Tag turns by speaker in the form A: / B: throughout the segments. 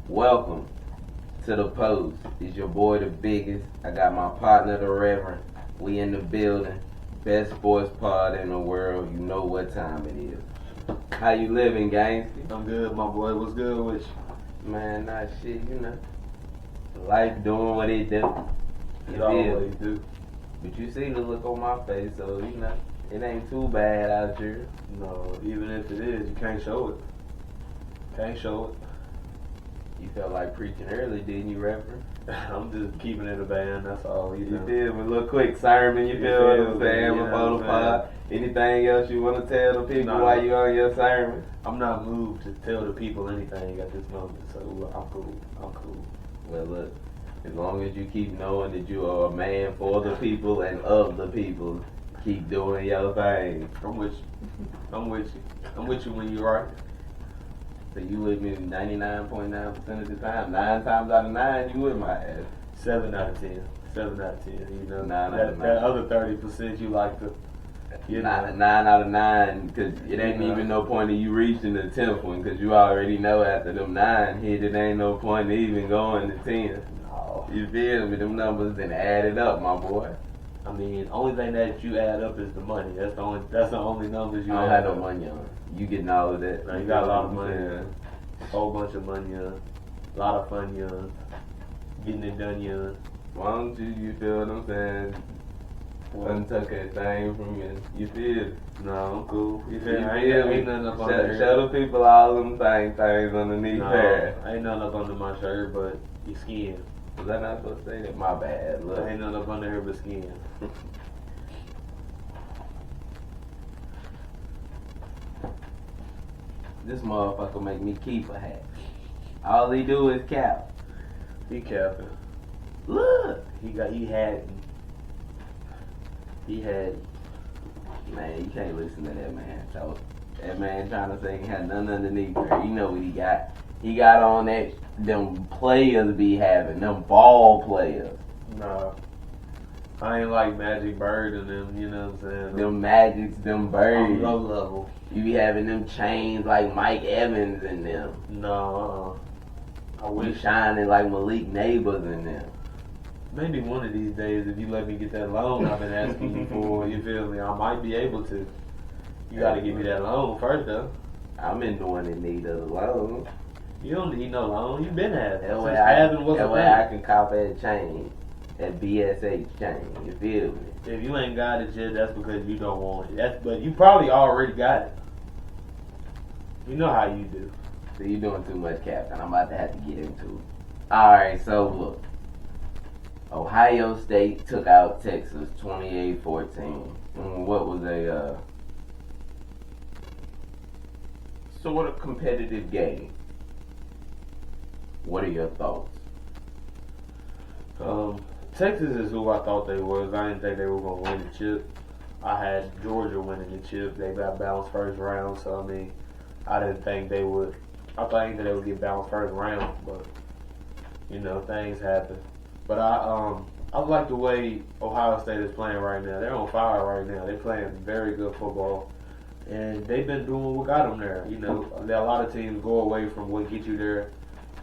A: Welcome to the post. It's your boy the Biggest. I got my partner the Reverend. We in the building. Best sports pod in the world. You know what time it is. How you living, gangster?
B: I'm good, my boy. What's good with you?
A: Man, not shit, you know. Life doing what it do.
B: It always do.
A: But you see the look on my face, so you know, it ain't too bad out here.
B: No, even if it is, you can't show it. Can't show it.
A: You felt like preaching early, didn't you, Reverend?
B: I'm just keeping it a band, that's all.
A: You feel me? A little quick sermon, you feel what I'm saying, before the pod. Anything else you want to tell the people while you on your sermon?
B: I'm not moved to tell the people anything at this moment, so I'm cool.
A: Well, look, as long as you keep knowing that you are a man for the people and of the people, keep doing your thing.
B: I'm with you when you're right.
A: So you with me 99.9% of the time. 9 times out of 9, you with my ass.
B: 7 out of 10. 7 out of 10. You know,
A: 9 out of 9.
B: That other 30% you like to.
A: 9 out of 9, because it ain't even no point of you reaching the 10th one, because you already know after them 9 hit, it ain't no point of even going to 10.
B: No.
A: You feel me? Them numbers then added up, my boy.
B: I mean, only thing that you add up is the money. That's the only numbers you
A: I don't
B: add
A: have no
B: up.
A: money on. You getting all of that.
B: No, you got a lot of money. A whole bunch of money. A lot of fun. Getting it done.
A: Why don't you feel what I'm saying? Untuck that thing from you. You feel it?
B: No, I'm cool. You feel me?
A: Ain't
B: nothing up under here.
A: Show the people all them things underneath
B: No,
A: there.
B: ain't nothing up under my shirt but your skin.
A: Was I not supposed to say that? My bad. Look.
B: Ain't nothing up under here but skin.
A: This motherfucker make me keep a hat. All he do is cap.
B: He capping.
A: Look.
B: He had.
A: Man, you can't listen to that man. So that man trying to say he had nothing underneath there. You know what he got. He got on that them players be having, them ball players.
B: Nah. I ain't like Magic Bird and them, you know what I'm saying?
A: Them Magics, them Birds.
B: On low level.
A: You be having them chains like Mike Evans in them.
B: No, I
A: You
B: wish.
A: shining like Malik Neighbors in them.
B: Maybe one of these days, if you let me get that loan I've been asking you for, you feel me? I might be able to. You gotta give me that loan first, though.
A: I'm in doing in need of the loan.
B: You don't need no loan. You been having.
A: That way
B: That
A: I can cop that chain, that BSH chain. You feel me?
B: If you ain't got it yet, that's because you don't want it. But you probably already got it. You know how you do.
A: So you doing too much, Captain. I'm about to have to get into it. Alright, so look. Ohio State took out Texas 28-14. What was a sort of competitive game. What are your thoughts?
B: Texas is who I thought they was. I didn't think they were going to win the chip. I had Georgia winning the chip. They got bounced first round, so I mean, I didn't think they would. I think that they would get bounced first round, but you know, things happen. But I like the way Ohio State is playing right now. They're on fire right now. They're playing very good football, and they've been doing what got them there. You know, a lot of teams go away from what get you there,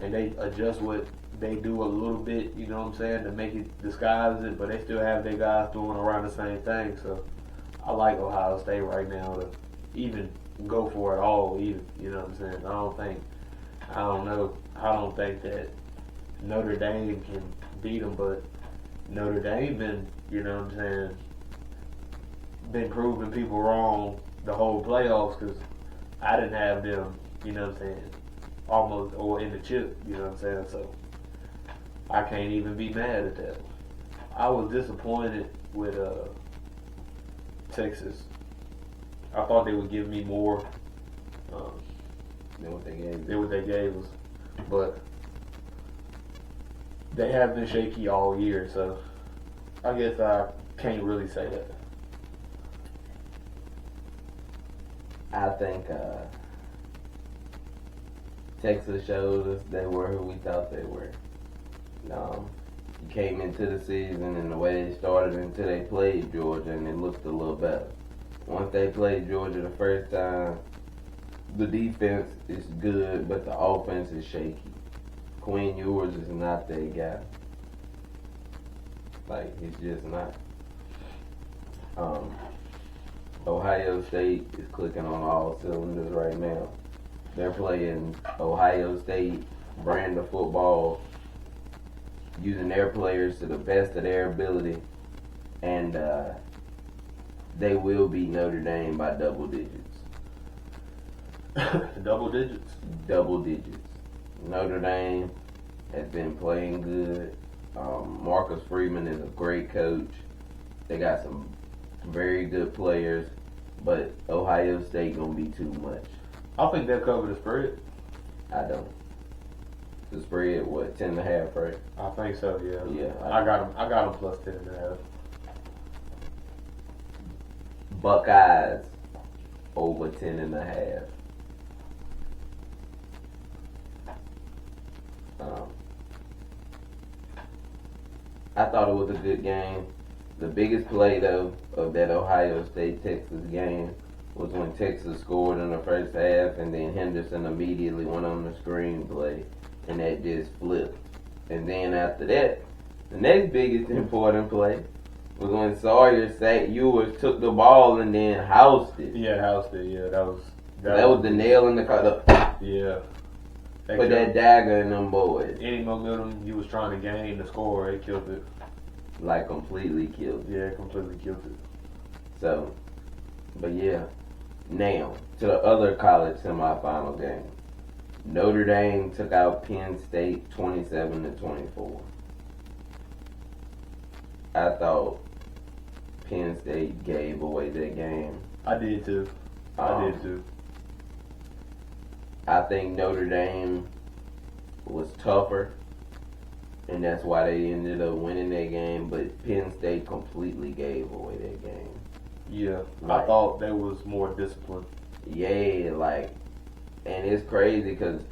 B: and they adjust what they do a little bit. You know what I'm saying, to make it disguise it, but they still have their guys doing around the same thing. So I like Ohio State right now to even go for it all. Even, you know what I'm saying. I don't think that Notre Dame can beat them, but Notre Dame been, you know what I'm saying, been proving people wrong the whole playoffs, because I didn't have them, you know what I'm saying, almost, or in the chip, you know what I'm saying, so I can't even be mad at that. I was disappointed with Texas. I thought they would give me more
A: Than what they gave
B: than what they gave us, but they have been shaky all year, so I guess I can't really say that.
A: I think Texas showed us they were who we thought they were. You came into the season and the way they started until they played Georgia, and it looked a little better. Once they played Georgia the first time, the defense is good, but the offense is shaky. Quinn Ewers is not that guy. Like, he's just not. Ohio State is clicking on all cylinders right now. They're playing Ohio State brand of football, using their players to the best of their ability, and they will beat Notre Dame by double digits.
B: Double digits?
A: Double digits. Notre Dame has been playing good. Marcus Freeman is a great coach. They got some very good players, but Ohio State gonna be too much.
B: I think they'll cover the spread.
A: I don't. The spread, what, 10.5, right?
B: I think so, yeah.
A: Yeah.
B: I got them plus 10.5.
A: Buckeyes over 10.5. I thought it was a good game. The biggest play, though, of that Ohio State-Texas game was when Texas scored in the first half, and then Henderson immediately went on the screenplay, and that just flipped. And then after that, the next biggest important play was when Sawyer sacked Ewers, took the ball, and then housed it.
B: Yeah, housed it. Yeah, that was
A: the nail in the car.
B: Yeah.
A: Put that dagger in them boys.
B: Any momentum you was trying to gain to score, it killed it.
A: Like, completely killed it.
B: Yeah, completely killed it.
A: So, but yeah. Now, to the other college semifinal game. Notre Dame took out Penn State 27-24. I thought Penn State gave away that game.
B: I did too.
A: I think Notre Dame was tougher, and that's why they ended up winning that game, but Penn State completely gave away that game.
B: Yeah,
A: Like,
B: I thought there was more discipline.
A: Yeah, like, and it's crazy because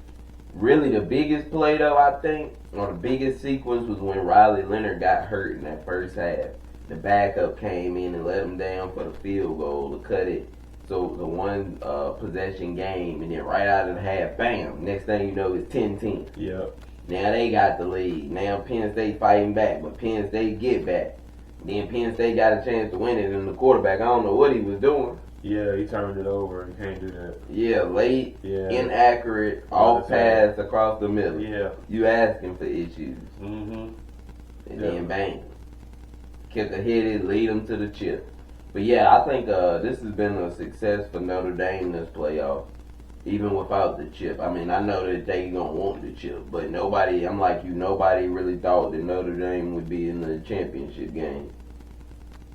A: really the biggest play, though, I think, or the biggest sequence was when Riley Leonard got hurt in that first half. The backup came in and let him down for the field goal to cut it. So it was a one possession game, and then right out of the half, bam, next thing you know, it's 10-10.
B: Yeah.
A: Now they got the lead. Now Penn State fighting back, but Penn State get back. Then Penn State got a chance to win it, and the quarterback, I don't know what he was doing.
B: Yeah, he turned it over. You can't do that.
A: Yeah, late,
B: Yeah.
A: inaccurate, off pass across the middle.
B: Yeah.
A: You asking for issues.
B: Mm-hmm.
A: And then bang. Kept the headed, lead them to the chip. But yeah, I think this has been a success for Notre Dame this playoff, even without the chip. I mean, I know that they don't want the chip, but nobody, I'm like you, nobody really thought that Notre Dame would be in the championship game.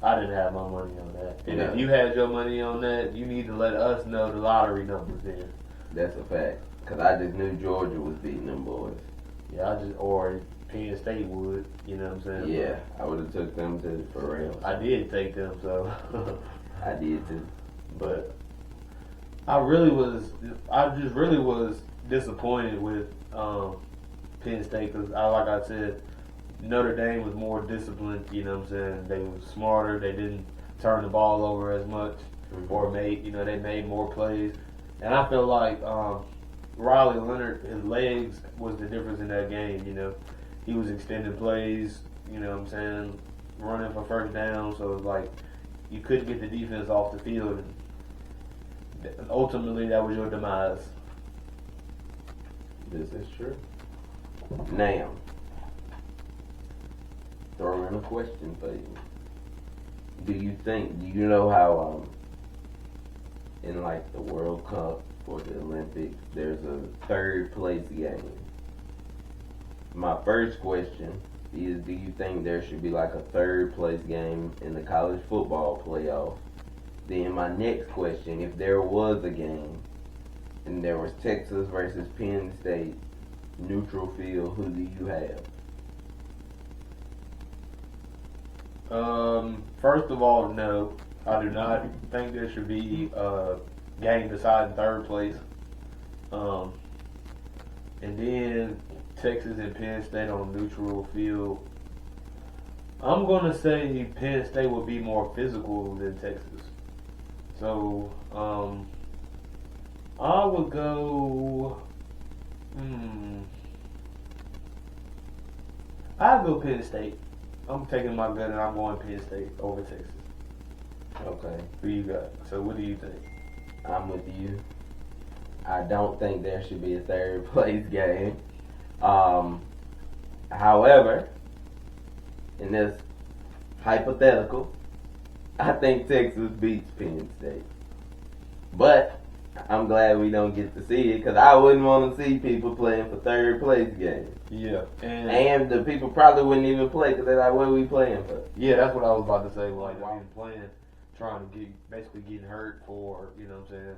B: I didn't have my money on that. And
A: Yeah.
B: if you had your money on that, you need to let us know the lottery numbers then.
A: That's a fact. Because I just knew Georgia was beating them boys.
B: Yeah, or Penn State would, you know what I'm saying?
A: Yeah, I would have took them to for real.
B: I did take them, so.
A: I did too.
B: But I just really was disappointed with Penn State because, like I said, Notre Dame was more disciplined, you know what I'm saying? They were smarter, they didn't turn the ball over as much, or they made more plays. And I feel like Riley Leonard, his legs was the difference in that game, you know. He was extending plays, you know what I'm saying, running for first down, so it was like you couldn't get the defense off the field. And ultimately, that was your demise.
A: This is true. Now, throw in a question for you. Do you know how in like the World Cup or the Olympics, there's a third place game? My first question is, do you think there should be like a third place game in the college football playoff? Then my next question, if there was a game and there was Texas versus Penn State, neutral field, who do you have?
B: First of all, no, I do not think there should be a game deciding third place. And then Texas and Penn State on neutral field. I'm going to say Penn State will be more physical than Texas. So, I would go... I'll go Penn State. I'm taking my gun and I'm going Penn State over Texas.
A: Okay.
B: Who you got? So what do you think?
A: I'm with you. I don't think there should be a third place game. However, in this hypothetical, I think Texas beats Penn State. But I'm glad we don't get to see it because I wouldn't want to see people playing for third place games.
B: Yeah.
A: And the people probably wouldn't even play because they're like, what are we playing for?
B: Yeah, that's what I was about to say. Like, why even playing, trying to basically getting hurt for, you know what I'm saying?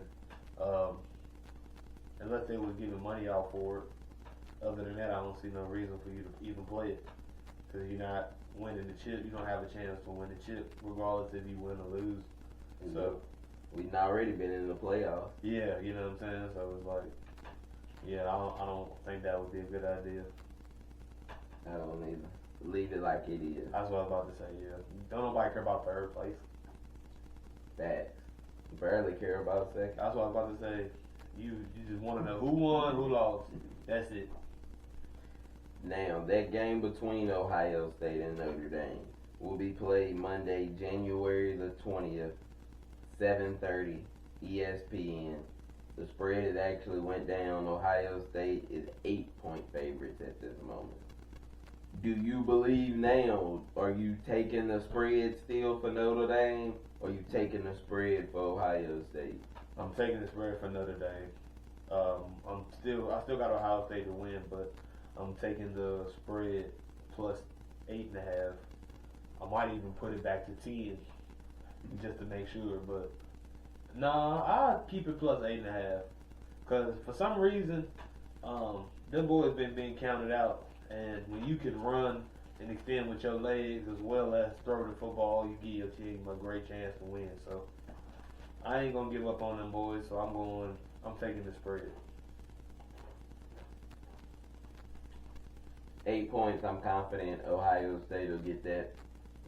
B: Unless they was giving money out for it. Other than that, I don't see no reason for you to even play it. Because you're not winning the chip. You don't have a chance to win the chip, regardless if you win or lose. So
A: we've already been in the playoffs.
B: Yeah, you know what I'm saying? So it's like, yeah, I don't think that would be a good idea.
A: I don't either. Leave it like it is.
B: That's what I was about to say, yeah. Don't nobody care about third place.
A: Facts. Barely care about second.
B: That's what I was about to say. You just want to know who won, who lost. That's it.
A: Now, that game between Ohio State and Notre Dame will be played Monday, January the 20th, 7:30, ESPN. The spread actually went down. Ohio State is 8-point favorites at this moment. Do you believe now, are you taking the spread still for Notre Dame, or you taking the spread for Ohio State?
B: I'm taking the spread for Notre Dame. I still got Ohio State to win, but I'm taking the spread plus 8.5. I might even put it back to 10 just to make sure, but nah, I'll keep it plus 8.5. Cause for some reason, them boys been being counted out, and when you can run and extend with your legs as well as throw the football, you give your team a great chance to win. So I ain't gonna give up on them boys. So I'm taking the spread.
A: 8 points, I'm confident Ohio State will get that.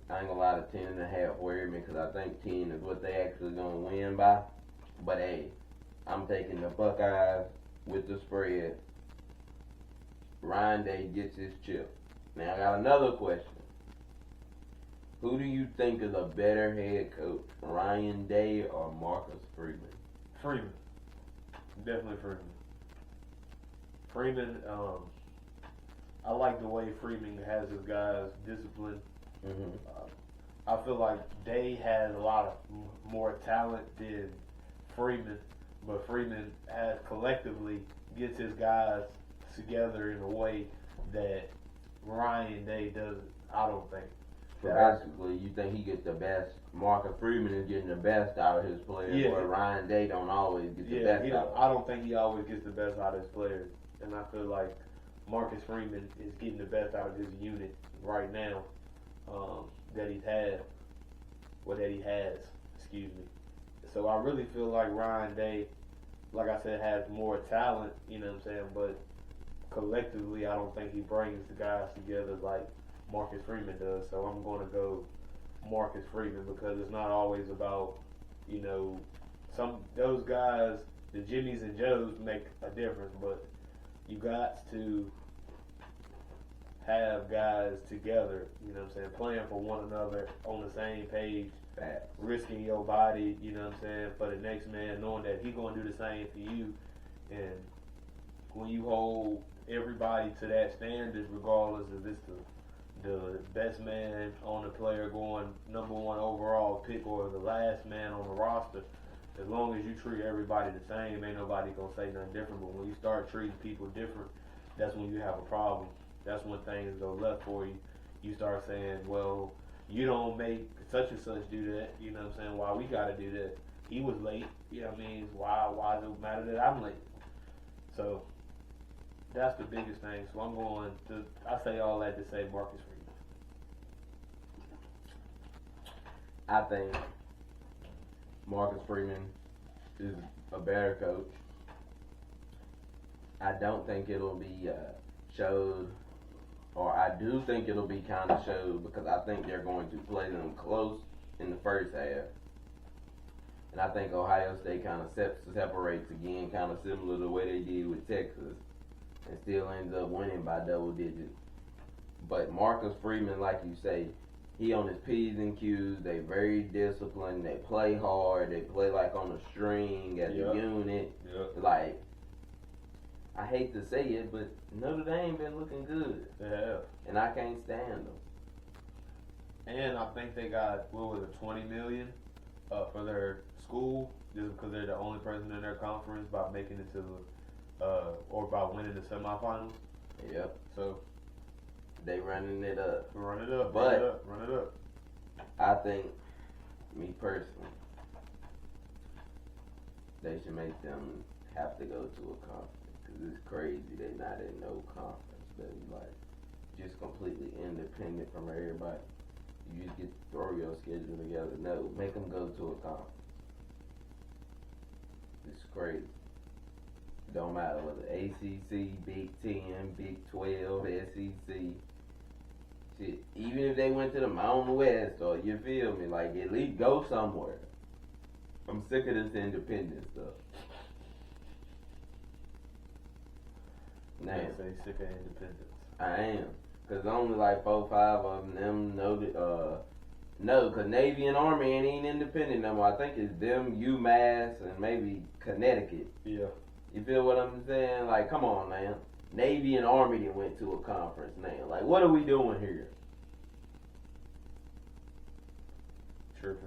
A: I ain't gonna lie, to 10.5 worry me because I think 10 is what they actually gonna win by. But hey, I'm taking the Buckeyes with the spread. Ryan Day gets his chip. Now I got another question. Who do you think is a better head coach, Ryan Day or Marcus Freeman?
B: Freeman. Definitely Freeman. Freeman, I like the way Freeman has his guys disciplined.
A: Mm-hmm.
B: I feel like Day has a lot of more talent than Freeman, but Freeman has collectively gets his guys together in a way that Ryan Day doesn't. I don't think.
A: So basically, you think he gets the best. Marcus Freeman is getting the best out of his players,
B: Yeah.
A: where Ryan Day don't always get the best out of
B: I don't think he always gets the best out of his players, and I feel like Marcus Freeman is getting the best out of his unit right now that he has. Excuse me. So I really feel like Ryan Day, like I said, has more talent. You know what I'm saying? But collectively, I don't think he brings the guys together like Marcus Freeman does. So I'm going to go Marcus Freeman because it's not always about, you know, those guys, the Jimmies and Joes make a difference, but you got to have guys together, you know what I'm saying, playing for one another on the same page, risking your body, you know what I'm saying, for the next man, knowing that he's going to do the same for you. And when you hold everybody to that standard, regardless if it's the best man on the player going number one overall pick or the last man on the roster, as long as you treat everybody the same, ain't nobody going to say nothing different. But when you start treating people different, that's when you have a problem. That's when things go left for you. You start saying, well, you don't make such and such do that. You know what I'm saying? Why we got to do that? He was late. You know what I mean? Why does it matter that I'm late? So that's the biggest thing. So I'm going to, I say all that to say Marcus Freeman.
A: I think Marcus Freeman is a better coach. I don't think it'll be showed, or I do think it'll be kind of showed because I think they're going to play them close in the first half. And I think Ohio State kind of separates again, kind of similar to the way they did with Texas, and still ends up winning by double digits. But Marcus Freeman, like you say, he on his P's and Q's. They very disciplined. They play hard. They play like on a string as a unit.
B: Yep.
A: Like, I hate to say it, but Notre Dame been looking good.
B: They have.
A: And I can't stand them.
B: And I think they got, what was it, $20 million for their school, just because they're the only person in their conference by making it to the, or by winning the semifinals.
A: Yep.
B: So
A: they running it up.
B: Run it up.
A: But
B: run it up.
A: I think, me personally, they should make them have to go to a conference. Because it's crazy they not in no conference. They like just completely independent from everybody. You just get to throw your schedule together. No, make them go to a conference. It's crazy. Don't matter whether ACC, Big 10, Big 12, SEC. Shit, even if they went to the Mountain West or you feel me, like at least go somewhere. I'm sick of this independent stuff. Now,
B: I say sick of independence.
A: I am. Cause only like 4-5 of them know that, no, cause Navy and Army ain't independent no more. I think it's them, UMass, and maybe Connecticut.
B: Yeah.
A: You feel what I'm saying? Like, come on, man. Navy and Army that went to a conference now. Like, what are we doing here?
B: Sure.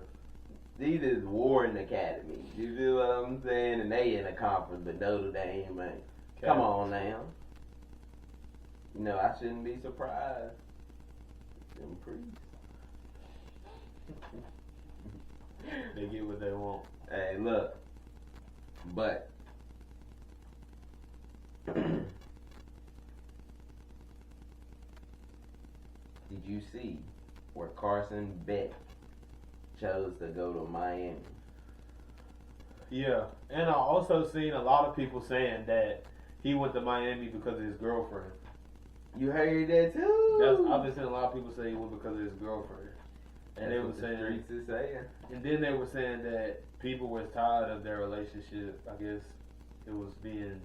A: These is warring academies. You feel what I'm saying? And they in a conference, but Notre Dame, man. Come on now. You know, I shouldn't be surprised. Them priests.
B: They get what they want.
A: Hey, look. But did you see where Carson Beck chose to go to Miami?
B: Yeah, and I also seen a lot of people saying that he went to Miami because of his girlfriend.
A: You heard that too?
B: I've been seeing a lot of people say he went because of his girlfriend. And
A: That's
B: they were
A: what the
B: saying,
A: streets is saying.
B: and then they were saying that people were tired of their relationship. I guess it was being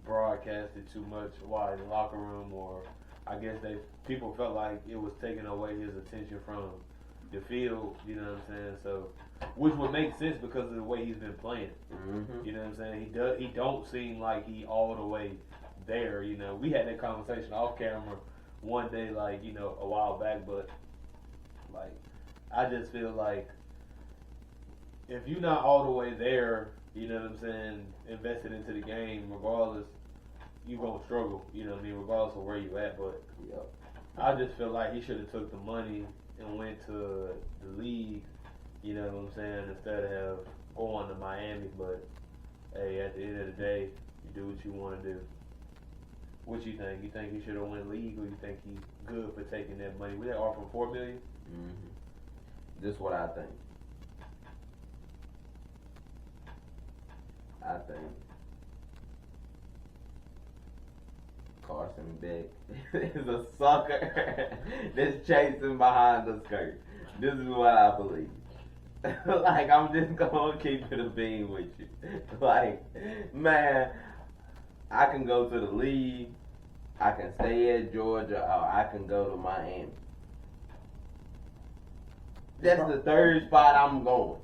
B: broadcasted too much while in the locker room, or I guess people felt like it was taking away his attention from the field. You know what I'm saying? So, which would make sense because of the way he's been playing.
A: Mm-hmm.
B: You know what I'm saying? He don't seem like he all the way there. You know, we had that conversation off camera one day, like, you know, a while back, but like, I just feel like if you're not all the way there, you know what I'm saying, invested into the game, regardless, you're going to struggle, you know what I mean, regardless of where you at. But
A: Yep.
B: I just feel like he should have took the money and went to the league, you know what I'm saying, instead of going to Miami. But hey, at the end of the day, you do what you want to do. What you think? You think he should have went league, or you think he's good for taking that money? We offered $4 million.
A: Mm-hmm. This is what I think. I think Carson Beck is a sucker that's chasing behind the skirt. This is what I believe. Like, I'm just gonna keep it a bean with you. Like, man, I can go to the league, I can stay at Georgia, or I can go to Miami. That's the third spot I'm going.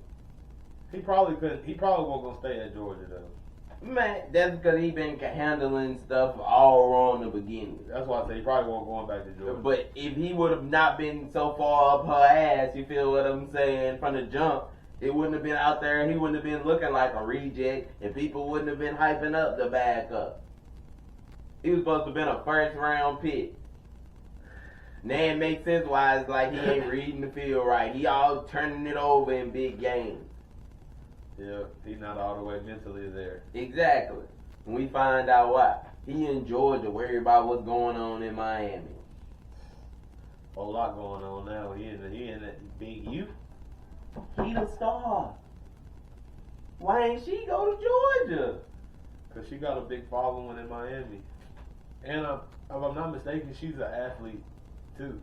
B: He probably couldn't. He probably won't gonna stay at Georgia though.
A: Man, that's because he been handling stuff all wrong in the beginning.
B: That's why I say he probably won't going back to Georgia.
A: But if he would have not been so far up her ass, you feel what I'm saying, from the jump, it wouldn't have been out there. He wouldn't have been looking like a reject, and people wouldn't have been hyping up the backup. He was supposed to have been a first round pick. Now it makes sense why it's like he ain't reading the field right. He all turning it over in big games.
B: Yeah, he's not all the way mentally there.
A: Exactly. And we find out why. He in Georgia worried about what's going on in Miami.
B: A whole lot going on now. He in that big youth.
A: He the star. Why ain't she go to Georgia?
B: Cause she got a big following in Miami, and if I'm not mistaken, she's an athlete too.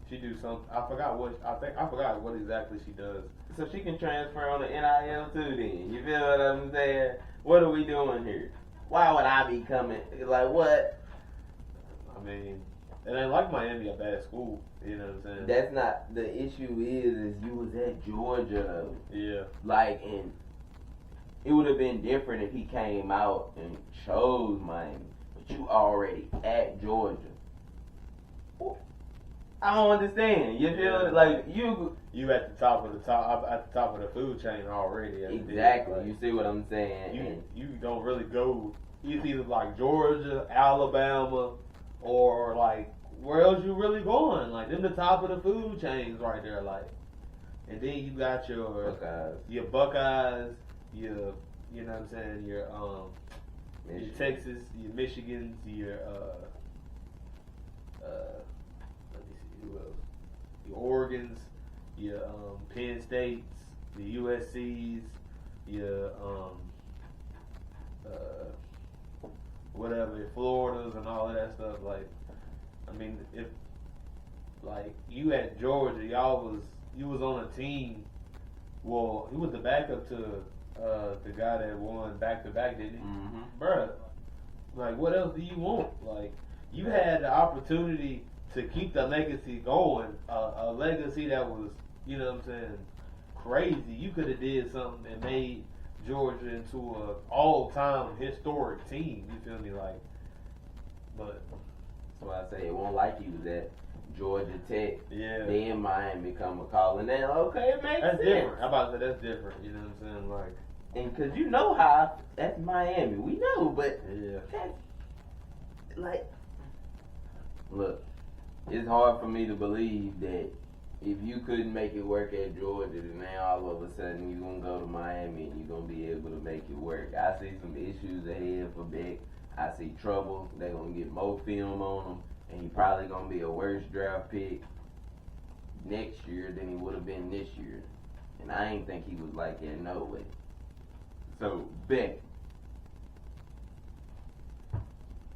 B: She do something. I forgot what exactly she does.
A: So she can transfer on the NIL too then. You feel what I'm saying? What are we doing here? Why would I be coming? Like what?
B: I mean, it ain't like Miami a bad school. You know what I'm saying?
A: That's not the issue. Is you was at Georgia though.
B: Yeah.
A: Like, and it would have been different if he came out and chose Miami, but you already at Georgia. I don't understand. You feel like
B: you at the top of the food chain already.
A: Exactly.
B: Like,
A: you see what I'm saying?
B: You don't really go. It's either like Georgia, Alabama, or like where else you really going? Like them the top of the food chains right there. Like, and then you got your Buckeyes, your you know what I'm saying, your Texas, your Michigans, your let me see who else, your Oregons, your Penn States, the USCs, your whatever, your Floridas and all of that stuff. Like, I mean, if like you at Georgia, you was on a team. Well, he was the backup to the guy that won back to back, didn't he?
A: Mm-hmm.
B: Bruh, like what else do you want? Like, you had the opportunity to keep the legacy going, a legacy that was, you know what I'm saying, crazy. You could have did something and made Georgia into a all-time historic team. You feel me? Like, but
A: that's why I say it won't like he was at Georgia Tech.
B: Yeah.
A: Then Miami come a calling. Then okay, it makes
B: that's
A: sense.
B: Different. How about that? That's different. You know what I'm saying? Like,
A: and cause you know how that's Miami. We know, but
B: yeah.
A: That's like, look, it's hard for me to believe that if you couldn't make it work at Georgia, then now all of a sudden you're going to go to Miami and you're going to be able to make it work. I see some issues ahead for Beck. I see trouble. They're going to get more film on him, and he's probably going to be a worse draft pick next year than he would have been this year. And I ain't think he was like that, no way. So, Beck,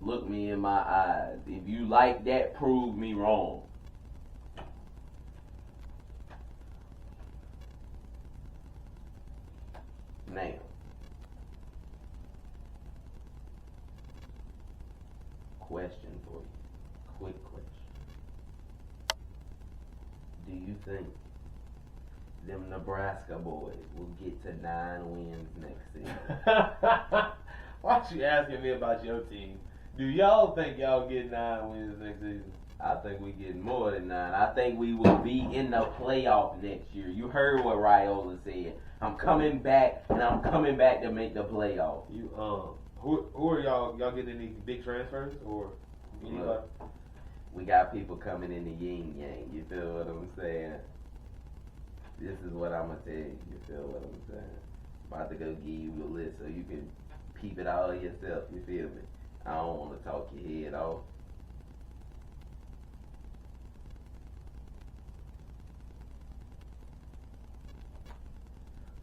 A: look me in my eyes. If you like that, prove me wrong. Now, question for you. Quick question. Do you think them Nebraska boys will get to 9 wins next season?
B: Why you asking me about your team? Do y'all think y'all get 9 wins next season?
A: I think we get more than 9. I think we will be in the playoff next year. You heard what Raiola said. I'm coming back, and I'm coming back to make the playoff.
B: You who are y'all? Y'all getting any big transfers or anybody?
A: Look, we got people coming in the yin yang. You feel what I'm saying? This is what I'm gonna tell you. You feel what I'm saying? I'm about to go give you a list so you can peep it all yourself. You feel me? I don't want to talk your head off.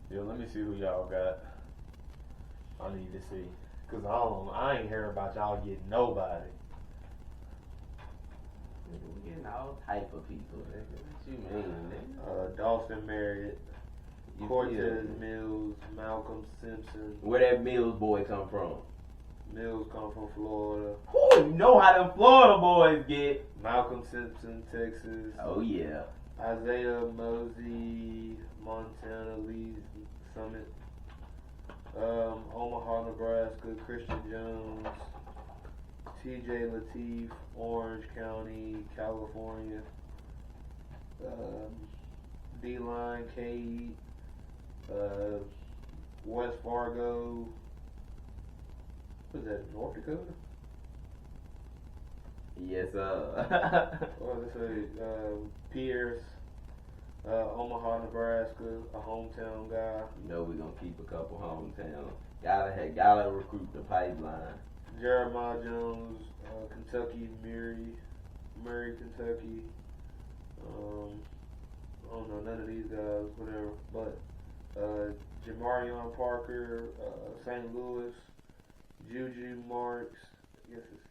B: Yo, let me see who y'all got. I need to see. Cause I ain't hearing about y'all getting nobody.
A: We getting all type of people. What you mean, nigga?
B: Dawson Marriott, Cortez Mills, Malcolm Simpson.
A: Where that Mills boy come from?
B: Mills come from Florida.
A: Who you know how them Florida boys get?
B: Malcolm Simpson, Texas.
A: Oh yeah.
B: Isaiah Mosey, Montana, Lee Summit. Omaha, Nebraska, Christian Jones, TJ Lateef, Orange County, California. D-Line, Cade, West Fargo. What is that, North Dakota?
A: Yes,
B: Let's say Pierce, Omaha, Nebraska, a hometown guy.
A: You know we're gonna keep a couple hometown. Gotta recruit the pipeline.
B: Jeremiah Jones, Kentucky, Murray, Kentucky. I don't know none of these guys, whatever. But Jamarion Parker, St. Louis, Juju Marks. I guess it's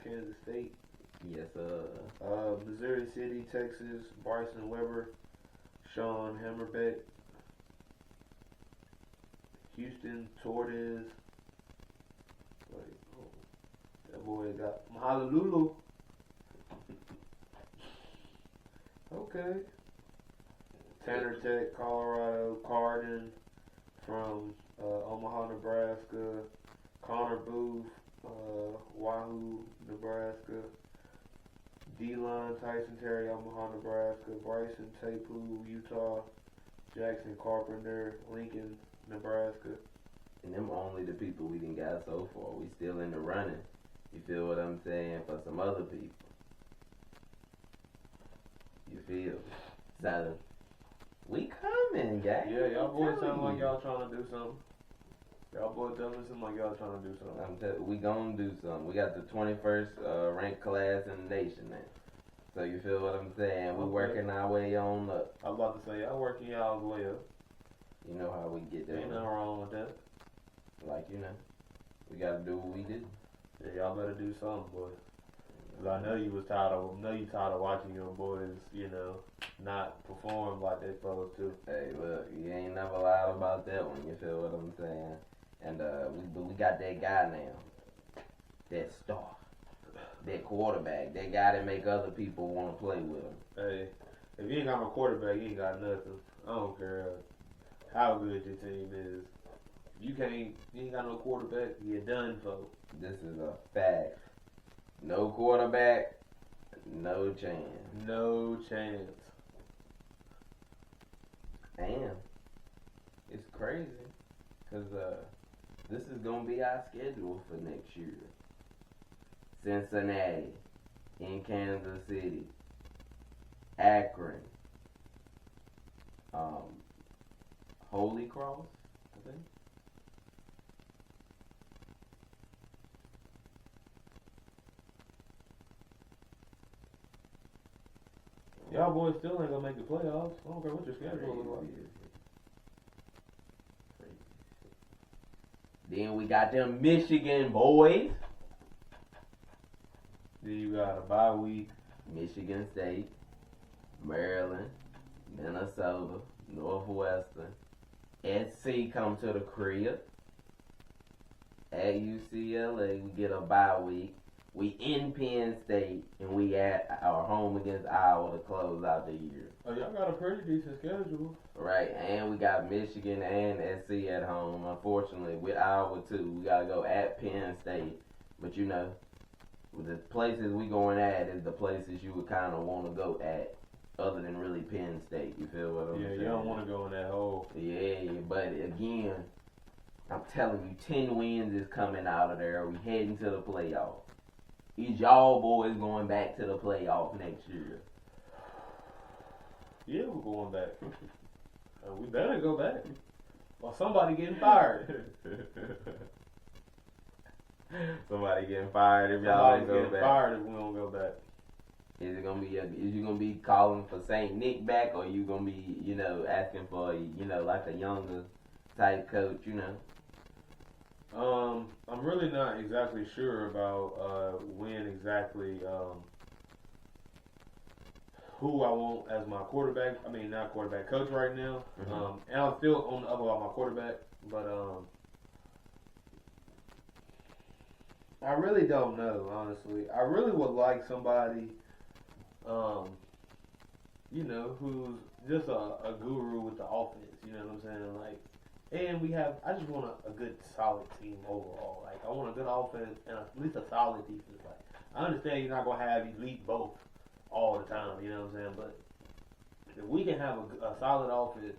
B: Kansas State.
A: Yes,
B: Missouri City, Texas, Bryson Weber, Sean Hammerbeck, Houston Torres. Wait, that That boy got Honolulu. Okay. Tanner Tech, Colorado. Cardin from Omaha, Nebraska. Connor Booth, Wahoo, Nebraska. D-Line, Tyson Terry, Omaha, Nebraska. Bryson Tapu, Utah. Jackson Carpenter, Lincoln, Nebraska.
A: And them only the people we done got so far. We still in the running. You feel what I'm saying? For some other people. You feel? So, we coming, gang.
B: Yeah, y'all boys sound like y'all trying to do something. Y'all boys definitely seem like y'all trying to do something.
A: We gonna do something. We got the 21st ranked class in the nation now. So you feel what I'm saying? We working our way on up.
B: I was about to say, y'all working y'all's way up.
A: You know how we get there.
B: Ain't nothing wrong with that.
A: Like, you know, we gotta do what we do.
B: Yeah, y'all better do something, boy. Cause I know you tired of watching your boys, you know, not perform like they supposed to.
A: Hey, look, you ain't never lied about that one. You feel what I'm saying? And we got that guy now, that star, that quarterback, that guy that make other people want to play with him.
B: Hey, if you ain't got no quarterback, you ain't got nothing. I don't care how good your team is. You ain't got no quarterback, you're done, folks.
A: This is a fact. No quarterback, no chance.
B: No chance.
A: And it's crazy, because this is going to be our schedule for next year. Cincinnati, in Kansas City, Akron, Holy Cross, I think.
B: Y'all boys still ain't gonna make the playoffs. I don't care what your schedule looks like.
A: Then we got them Michigan boys.
B: Then you got a bye week.
A: Michigan State, Maryland, Minnesota, Northwestern. SC come to the crib. At UCLA, we get a bye week. We in Penn State, and we at our home against Iowa to close out the year.
B: Oh, y'all got a pretty decent schedule.
A: Right, and we got Michigan and SC at home. Unfortunately, with Iowa too, we gotta go at Penn State. But you know, with the places we going at is the places you would kind of want to go at, other than really Penn State. You feel what I'm saying?
B: Yeah, you don't want to go in that hole.
A: Yeah, but again, I'm telling you, 10 wins is coming out of there. We heading to the playoffs. Is y'all boys going back to the playoff next year?
B: Yeah, we're going back. We better go back. Or somebody getting fired.
A: Somebody getting fired if y'all don't go back.
B: Fired if we don't go back.
A: Is it gonna be? Is you gonna be calling for Saint Nick back, or you gonna be, you know, asking for, you know, like a younger type coach, you know?
B: I'm really not exactly sure about when exactly who I want as my quarterback. I mean, not quarterback, coach right now.
A: Mm-hmm.
B: And I'm still on the up about my quarterback, but I really don't know, honestly. I really would like somebody, you know, who's just a guru with the offense. You know what I'm saying? Like. And I just want a good, solid team overall. Like, I want a good offense and at least a solid defense. Like, I understand you're not going to have elite both all the time, you know what I'm saying? But if we can have a solid offense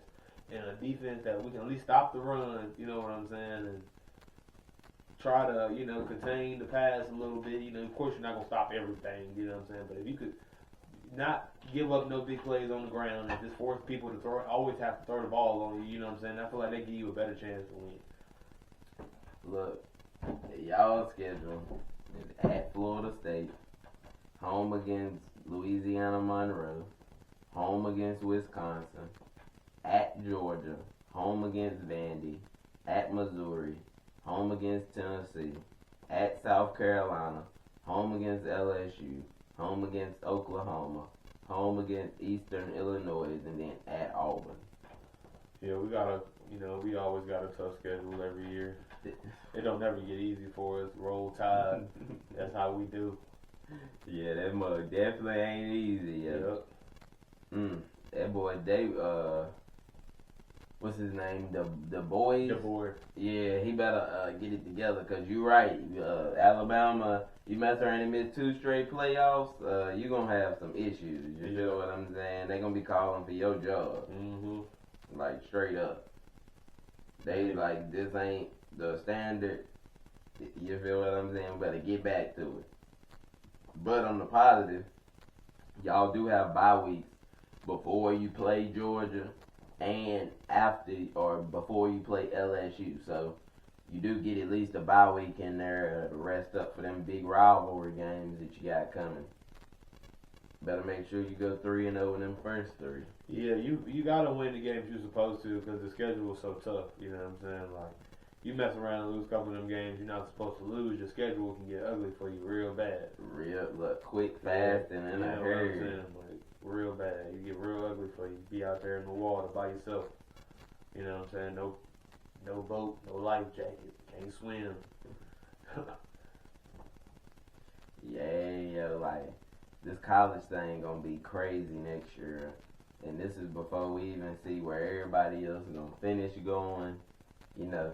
B: and a defense that we can at least stop the run, you know what I'm saying, and try to, you know, contain the pass a little bit. You know, of course, you're not going to stop everything, you know what I'm saying? But if you could not give up no big plays on the ground and just force people to always have to throw the ball on you, you know what I'm saying? I feel like they give you a better chance to win.
A: Look, y'all schedule is at Florida State, home against Louisiana Monroe, home against Wisconsin, at Georgia, home against Vandy, at Missouri, home against Tennessee, at South Carolina, home against LSU, home against Oklahoma, home against Eastern Illinois, and then at Auburn.
B: Yeah, we gotta, You know, we always got a tough schedule every year. It don't never get easy for us. Roll Tide. That's how we do.
A: Yeah, that mug definitely ain't easy. Yeah.
B: Yep.
A: That boy Dave. What's his name? The boys.
B: The boy.
A: Yeah, he better get it together. Cause you right. Alabama. You mess around and miss 2 straight playoffs. You gonna have some issues. You feel what I'm saying? They gonna be calling for your job. Like straight up. They like this ain't the standard. You feel what I'm saying? We better get back to it. But on the positive, y'all do have bye weeks before you play Georgia and after or before you play LSU. So you do get at least a bye week in there to rest up for them big rivalry games that you got coming. Better make sure you go 3-0 in them first 3.
B: Yeah, you gotta win the games you're supposed to because the schedule is so tough. You know what I'm saying? Like, you mess around and lose a couple of them games you're not supposed to lose, your schedule can get ugly for you real bad.
A: Quick, fast, and in a hurry.
B: What I'm saying? Like, real bad. You get real ugly for you. Be out there in the water by yourself. You know what I'm saying? No boat, no life jacket. Can't swim.
A: Yeah, like, this college thing gonna be crazy next year. And this is before we even see where everybody else is gonna finish going. You know,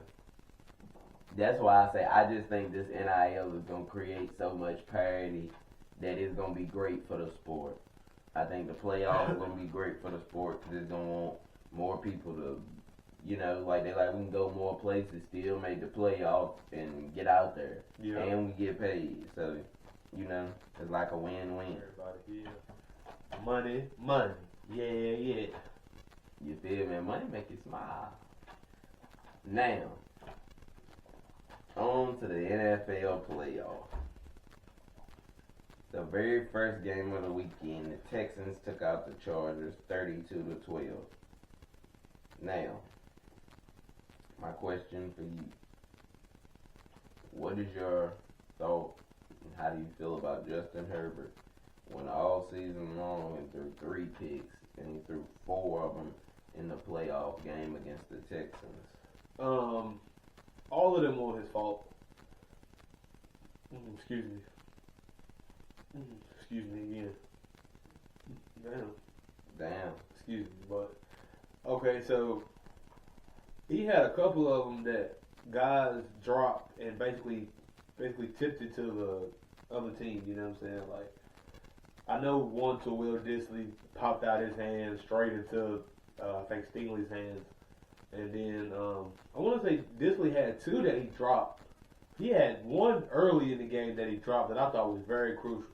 A: that's why I say I just think this NIL is gonna create so much parity that it's gonna be great for the sport. I think the playoffs are gonna be great for the sport because it's gonna want more people to, you know, like we can go more places, still make the playoffs and get out there, and we get paid. So, you know, it's like a win-win.
B: Everybody here, money. Yeah.
A: You feel me? Money make you smile. Now, on to the NFL playoff. The very first game of the weekend, the Texans took out the Chargers 32-12. Now, my question for you. What is your thought and how do you feel about Justin Herbert when all season long and threw 3 picks and he threw 4 of them in the playoff game against the Texans?
B: All of them were his fault. Excuse me again.
A: Damn.
B: Excuse me, but okay, so he had a couple of them that guys dropped and basically tipped it to the other team. You know what I'm saying? Like, I know one to Will Disley popped out his hand straight into I think Stingley's hands, and then I want to say Disley had 2 that he dropped. He had one early in the game that he dropped that I thought was very crucial.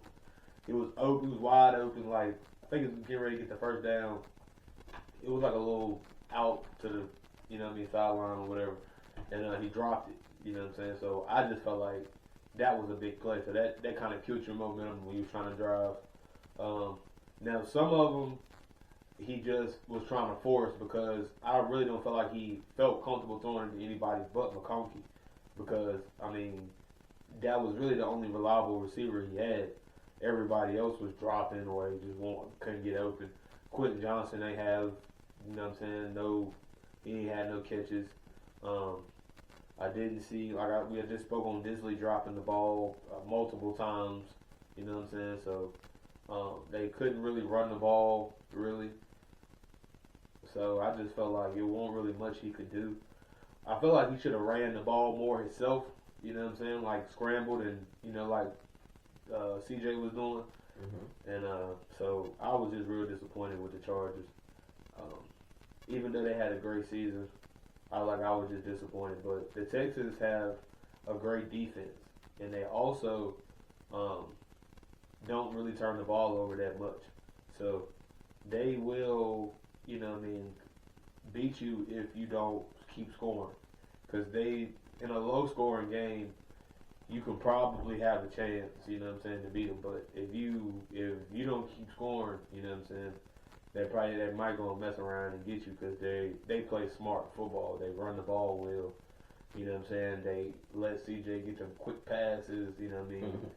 B: It was open, it was wide open. Like, I think it was getting ready to get the first down. It was like a little out to the, you know what I mean, sideline or whatever, and he dropped it. You know what I'm saying? So I just felt like that was a big play. So that kind of killed your momentum when you were trying to drive. Now some of them he just was trying to force because I really don't feel like he felt comfortable throwing it to anybody but McConkey, because I mean that was really the only reliable receiver he had. Everybody else was dropping or they just couldn't get open. Quentin Johnson, they have, you know what I'm saying, he ain't had no catches. I didn't see, we had just spoke on Disley dropping the ball multiple times, you know what I'm saying, so they couldn't really run the ball, really. So I just felt like it wasn't really much he could do. I feel like he should have ran the ball more himself, you know what I'm saying, like scrambled and, you know, like CJ was doing. Mm-hmm. And so I was just real disappointed with the Chargers. Even though they had a great season, I was just disappointed. But the Texans have a great defense, and they also don't really turn the ball over that much. So they will, you know what I mean, beat you if you don't keep scoring. Because in a low-scoring game, you can probably have a chance, you know what I'm saying, to beat them. But if you don't keep scoring, you know what I'm saying, they might go and mess around and get you because they play smart football. They run the ball well, you know what I'm saying. They let CJ get them quick passes, you know what I mean. Mm-hmm.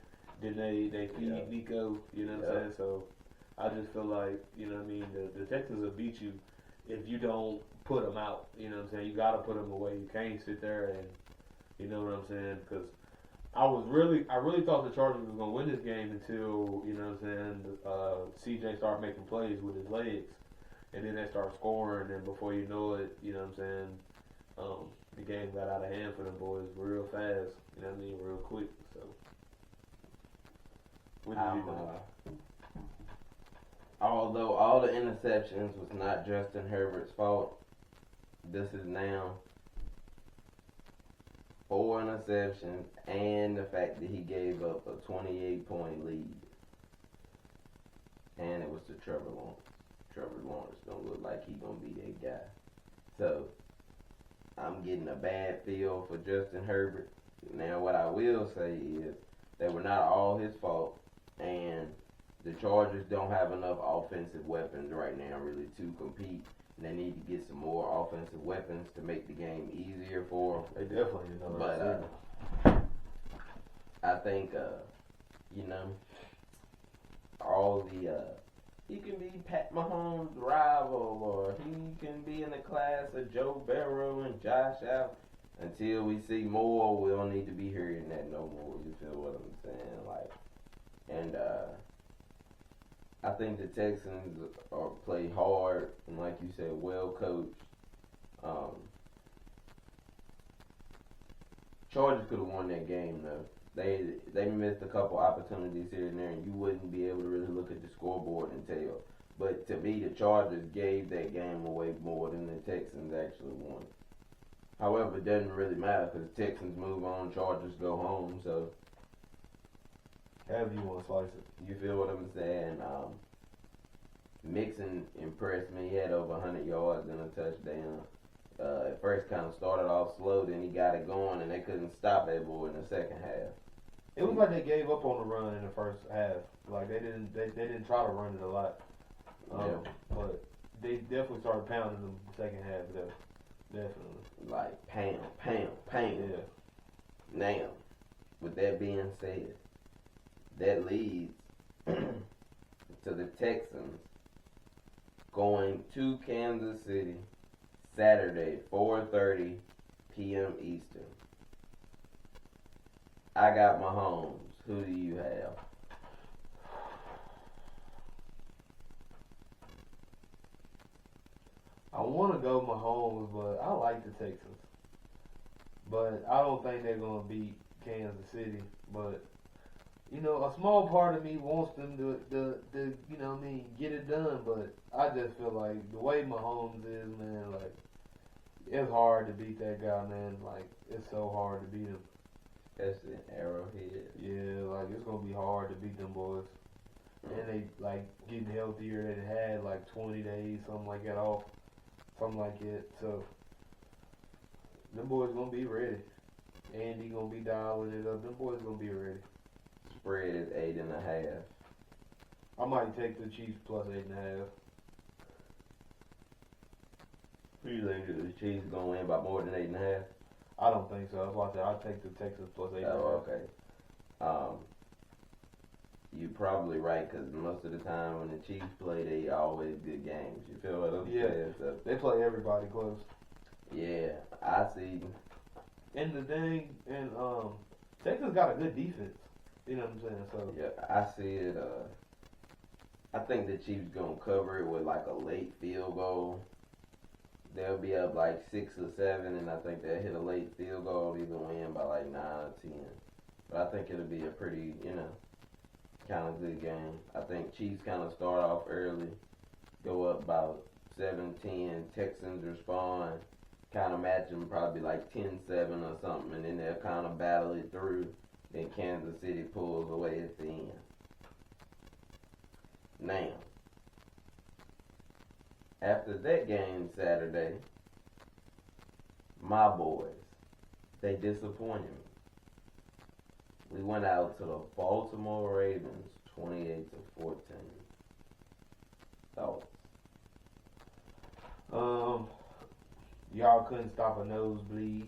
B: Then they feed Nico, you know what I'm saying. So I just feel like, you know what I mean, the Texans will beat you if you don't put them out. You know what I'm saying? You got to put them away. You can't sit there and, you know what I'm saying? Because I really thought the Chargers was gonna win this game until, you know what I'm saying, CJ started making plays with his legs, and then they started scoring, and before you know it, you know what I'm saying, the game got out of hand for them boys real fast. You know what I mean, real quick. So, what did you think?
A: Although all the interceptions was not Justin Herbert's fault, this is now 4 interceptions and the fact that he gave up a 28-point lead. And it was to Trevor Lawrence. Trevor Lawrence don't look like he gonna be that guy. So I'm getting a bad feel for Justin Herbert. Now what I will say is they were not all his fault, and the Chargers don't have enough offensive weapons right now really to compete. And they need to get some more offensive weapons to make the game easier for them.
B: They definitely know.
A: But I think you know, all the he can be Pat Mahomes' rival, or he can be in the class of Joe Burrow and Josh Allen. Until we see more, we don't need to be hearing that no more. You feel what I'm saying? Like, and I think the Texans are play hard and, like you said, well coached. Chargers could have won that game though. They missed a couple opportunities here and there, and you wouldn't be able to really look at the scoreboard and tell. But to me, the Chargers gave that game away more than the Texans actually won. However, it doesn't really matter because the Texans move on, Chargers go home. So,
B: however you want to slice it.
A: You feel what I'm saying? Mixon impressed me. He had over 100 yards and a touchdown. At first kind of started off slow, then he got it going, and they couldn't stop that boy in the second half.
B: It was like they gave up on the run in the first half. Like they didn't try to run it a lot. But they definitely started pounding them the second half though. Definitely.
A: Like pound.
B: Yeah.
A: Now, with that being said, that leads to the Texans going to Kansas City Saturday, 4:30 p.m. Eastern. I got Mahomes. Who do you have?
B: I want to go Mahomes, but I like the Texans. But I don't think they're going to beat Kansas City. But, you know, a small part of me wants them to you know what I mean, get it done. But I just feel like the way Mahomes is, man, like, it's hard to beat that guy, man. Like, it's so hard to beat him.
A: Especially in Arrowhead.
B: Yeah, like, it's going to be hard to beat them boys. And they, like, getting healthier. They had, like, 20 days, something like that off. Something like it. So, them boys going to be ready. Andy going to be dialing it up. Them boys going to be ready.
A: Spread is 8.5.
B: I might take the Chiefs plus 8.5.
A: Who you think the Chiefs gonna win by more than 8.5?
B: I don't think so. That's why I said I'll take the Texans plus 8.5.
A: Oh, okay. You're probably right because most of the time when the Chiefs play, they always good games. You feel what I'm saying? So,
B: they play everybody close.
A: Yeah, I see.
B: And the thing, and Texas got a good defense. You know what I'm saying? So
A: yeah, I see it. I think the Chiefs gonna cover it with like a late field goal. They'll be up like 6 or 7, and I think they'll hit a late field goal, either win by like 9 or 10. But I think it'll be a pretty, kind of good game. I think Chiefs kind of start off early, go up about 7-10. Texans respond, kind of match them probably like 10-7 or something, and then they'll kind of battle it through. Then Kansas City pulls away at the end. Now, after that game Saturday, my boys, they disappointed me. We went out to the Baltimore Ravens 28-14. Thoughts?
B: Y'all couldn't stop a nosebleed.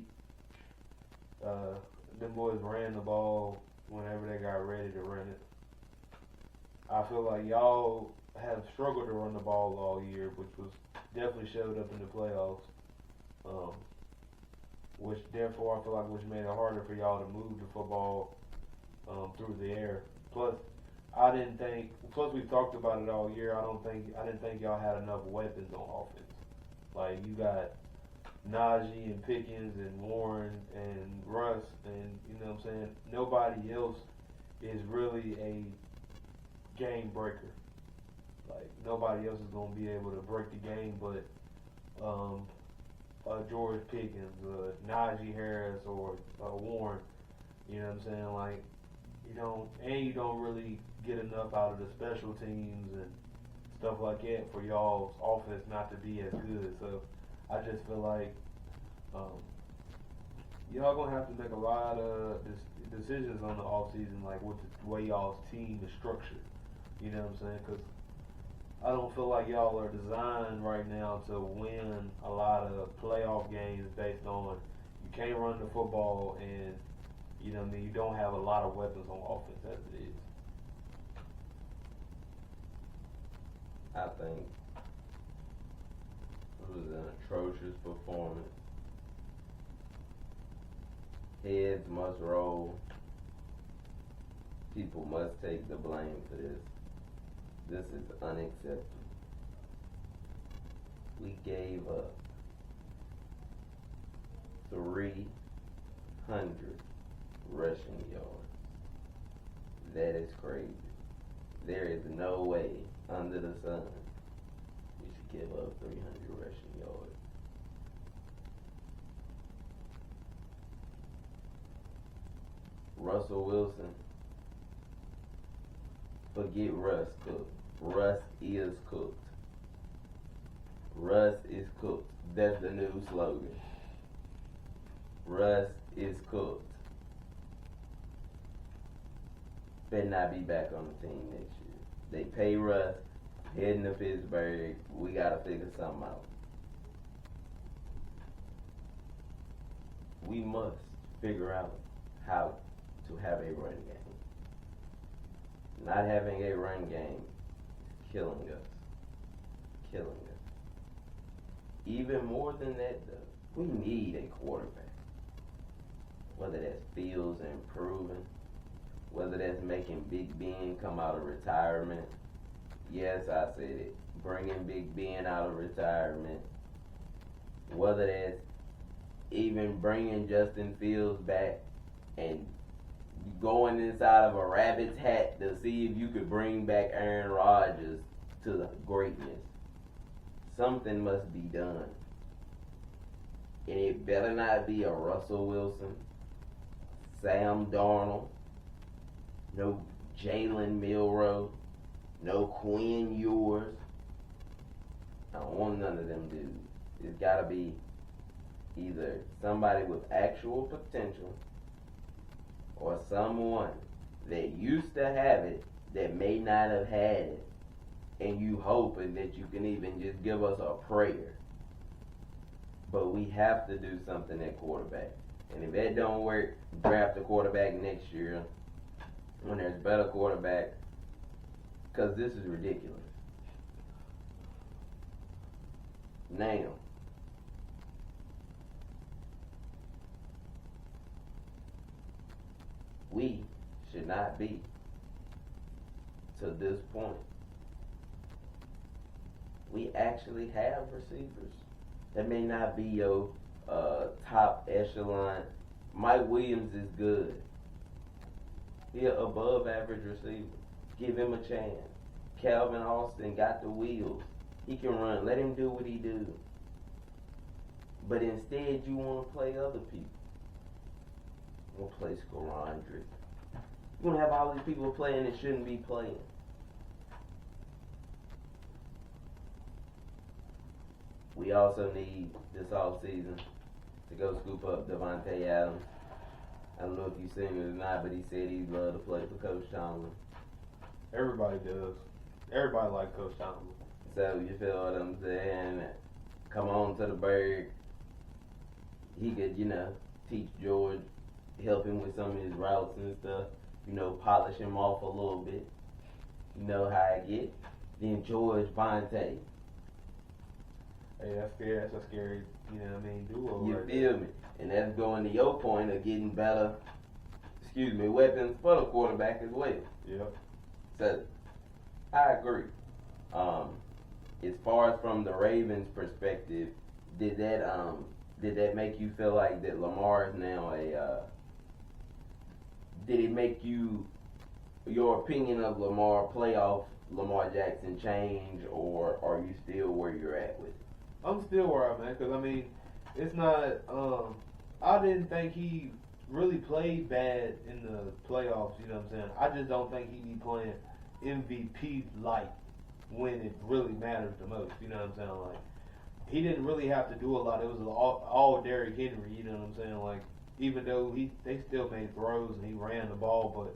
B: Them boys ran the ball whenever they got ready to run it. I feel like y'all have struggled to run the ball all year, which was definitely showed up in the playoffs. Um, which therefore I feel like which made it harder for y'all to move the football through the air. Plus, I didn't think. Plus, we talked about it all year. I didn't think y'all had enough weapons on offense. Like you got Najee and Pickens and Warren and Russ, and you know what I'm saying. Nobody else is really a game breaker. Like nobody else is gonna be able to break the game, but George Pickens, Najee Harris, or Warren. You know what I'm saying? Like you don't really get enough out of the special teams and stuff like that for y'all's offense not to be as good. So I just feel like y'all gonna have to make a lot of decisions on the offseason, like with the way y'all's team is structured. You know what I'm saying? Because I don't feel like y'all are designed right now to win a lot of playoff games based on you can't run the football and you know what I mean, you don't have a lot of weapons on offense as it is.
A: I think it was an atrocious performance. Heads must roll. People must take the blame for this. This is unacceptable. We gave up 300 rushing yards. That is crazy. There is no way under the sun we should give up 300 rushing yards. Russell Wilson, forget Russ cooked. Russ is cooked. Russ is cooked. That's the new slogan. Russ is cooked. Better not be back on the team next year. They pay Russ, heading to Pittsburgh. We gotta figure something out. We must figure out how to have a run game. Not having a run game is killing us. Killing us. Even more than that, though, we need a quarterback. Whether that's Fields improving, whether that's making Big Ben come out of retirement. Yes, I said it. Bringing Big Ben out of retirement. Whether that's even bringing Justin Fields back and going inside of a rabbit's hat to see if you could bring back Aaron Rodgers to the greatness. Something must be done. And it better not be a Russell Wilson, Sam Darnold, no Jalen Milroe, no Quinn Ewers. I don't want none of them dudes. It's got to be either somebody with actual potential or someone that used to have it that may not have had it, and you hoping that you can even just give us a prayer. But we have to do something at quarterback. And if that don't work, draft a quarterback next year when there's better quarterbacks, because this is ridiculous. Now, we should not be to this point. We actually have receivers. That may not be your top echelon. Mike Williams is good. He's an above average receiver. Give him a chance. Calvin Austin got the wheels. He can run. Let him do what he do. But instead, you want to play other people. You want to play Skorondrick. You want to have all these people playing that shouldn't be playing. We also need this offseason to go scoop up Devontae Adams. I don't know if you've seen it or not, but he said he'd love to play for Coach Tomlin.
B: Everybody does. Everybody likes Coach Tomlin.
A: So you feel what I'm saying? Come on to the Berg. He could, teach George, help him with some of his routes and stuff. Polish him off a little bit. You know how I get. Then George Vontae.
B: Hey, that's scary. That's a scary, you know what I mean, duo.
A: You
B: right
A: feel me? And that's going to your point of getting better, weapons for the quarterback as well.
B: Yep.
A: So, I agree. As far as from the Ravens' perspective, did that make you feel like that Lamar is now did it make your opinion of Lamar Jackson change, or are you still where you're at with it?
B: I'm still where I'm at, because, I mean, it's not, I didn't think he really played bad in the playoffs, you know what I'm saying? I just don't think he be playing MVP-like when it really matters the most, you know what I'm saying? Like, he didn't really have to do a lot. It was all Derrick Henry, you know what I'm saying? Like, even though they still made throws and he ran the ball, but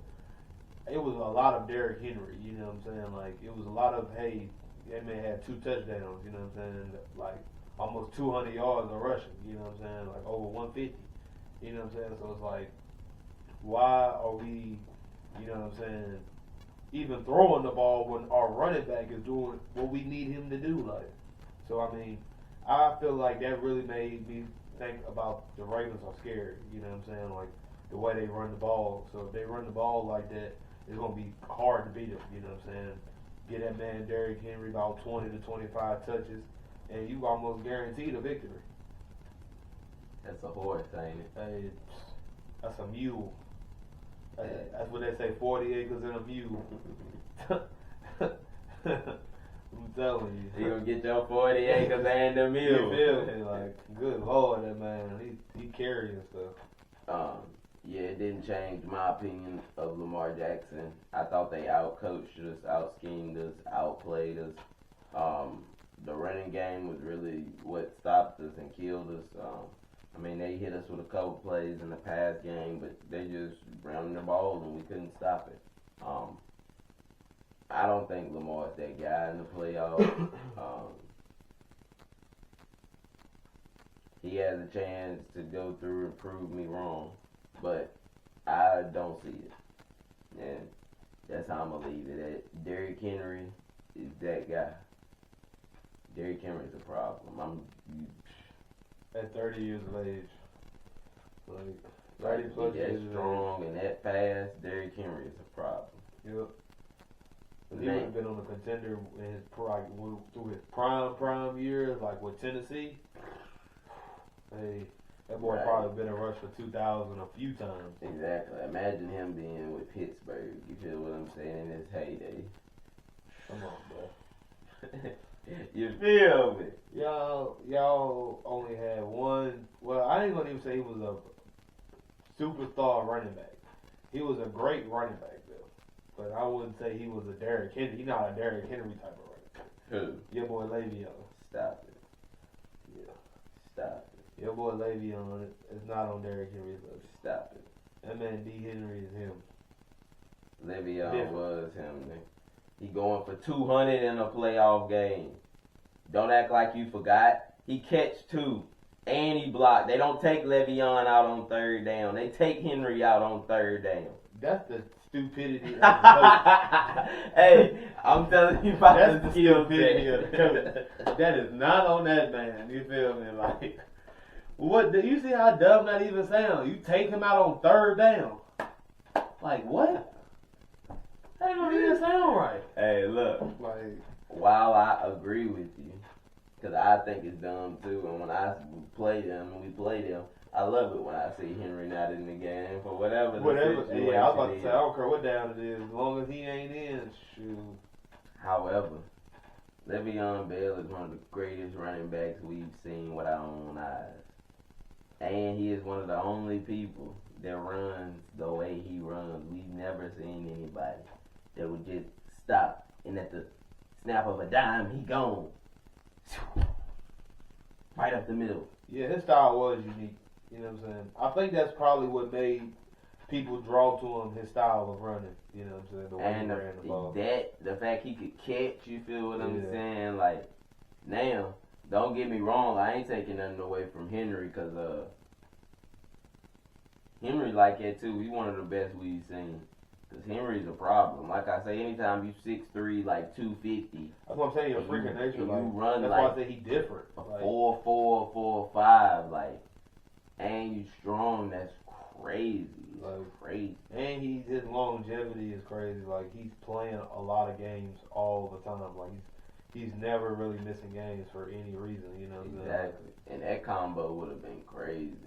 B: it was a lot of Derrick Henry, you know what I'm saying? Like, it was a lot of, hey, they may have 2 touchdowns, you know what I'm saying? Like, almost 200 yards of rushing, you know what I'm saying? Like, over 150, you know what I'm saying? So it's like, why are we, you know what I'm saying, even throwing the ball when our running back is doing what we need him to do? Like, so, I mean, I feel like that really made me think about the Ravens are scared, you know what I'm saying? Like, the way they run the ball. So if they run the ball like that, it's going to be hard to beat them, you know what I'm saying? Get that man Derrick Henry about 20 to 25 touches, and you almost guaranteed a victory.
A: That's a horse, ain't it?
B: Hey, that's a mule. Hey, that's what they say, 40 acres and a mule. I'm telling you.
A: You gonna get your 40 acres and a mule.
B: You feel me? Like, good Lord, that man, he carrying stuff.
A: Yeah, it didn't change my opinion of Lamar Jackson. I thought they outcoached us, outschemed us, outplayed us. The running game was really what stopped us and killed us. I mean, they hit us with a couple plays in the pass game, but they just ran the ball and we couldn't stop it. I don't think Lamar's that guy in the playoffs. He has a chance to go through and prove me wrong, but I don't see it. And that's how I'm going to leave it at. Derrick Henry is that guy. Derrick Henry's a problem.
B: At 30 years of age. Like, 30 plus years
A: that strong and that fast, Derrick Henry is a problem.
B: Yep. He would have been on a contender in his through his prime years, like with Tennessee. Hey, that boy probably been a rush for 2,000 a few times.
A: Exactly. Imagine him being with Pittsburgh. You feel what I'm saying? In his heyday.
B: Come on, bro.
A: You feel me?
B: Y'all only had one. Well, I ain't gonna even say he was a superstar running back. He was a great running back, though. But I wouldn't say he was a Derrick Henry. He's not a Derrick Henry type of running back.
A: Who?
B: Your boy Le'Veon.
A: Stop it.
B: Yeah.
A: Stop it.
B: Your boy Le'Veon is not on Derrick Henry's list.
A: Stop it.
B: That man D. Henry is him.
A: Le'Veon was him. He going for 200 in a playoff game. Don't act like you forgot. He catch 2 and he blocked. They don't take Le'Veon out on 3rd down. They take Henry out on 3rd down.
B: That's the stupidity of the coach.
A: Hey, I'm telling you about
B: That's
A: the
B: stupidity of the coach. That is not on that man. You feel me? Like, what? Do you see how dumb that even sounds? You take him out on 3rd down. Like, what? That ain't gonna even sound right.
A: Hey, look.
B: Like,
A: while I agree with you, because I think it's dumb too, and when I play them, I love it when I see Henry not in the game for whatever.
B: Yeah, I was about to say, I don't care what down it is, as long as he ain't in, shoot.
A: However, Le'Veon Bell is one of the greatest running backs we've seen with our own eyes. And he is one of the only people that runs the way he runs. We've never seen anybody that would just stop and at the snap of a dime, he gone. Right up the middle.
B: Yeah, his style was unique. You know what I'm saying? I think that's probably what made people draw to him, his style of running. You know what I'm saying? The way he ran the ball.
A: The fact he could catch, you feel what I'm saying? Like, now, don't get me wrong, I ain't taking nothing away from Henry, because Henry like that too. He's one of the best we've seen. Because Henry's a problem. Like I say, anytime you 6'3", like 250.
B: That's what I'm saying. Your freaking nature,
A: and
B: like,
A: you run
B: that's
A: like
B: why I say he different.
A: A
B: like,
A: 4'4", 4'5", like, and you strong. That's crazy. Like, crazy.
B: And his longevity is crazy. Like, he's playing a lot of games all the time. Like, he's never really missing games for any reason. You know.
A: Exactly. And that combo would have been crazy.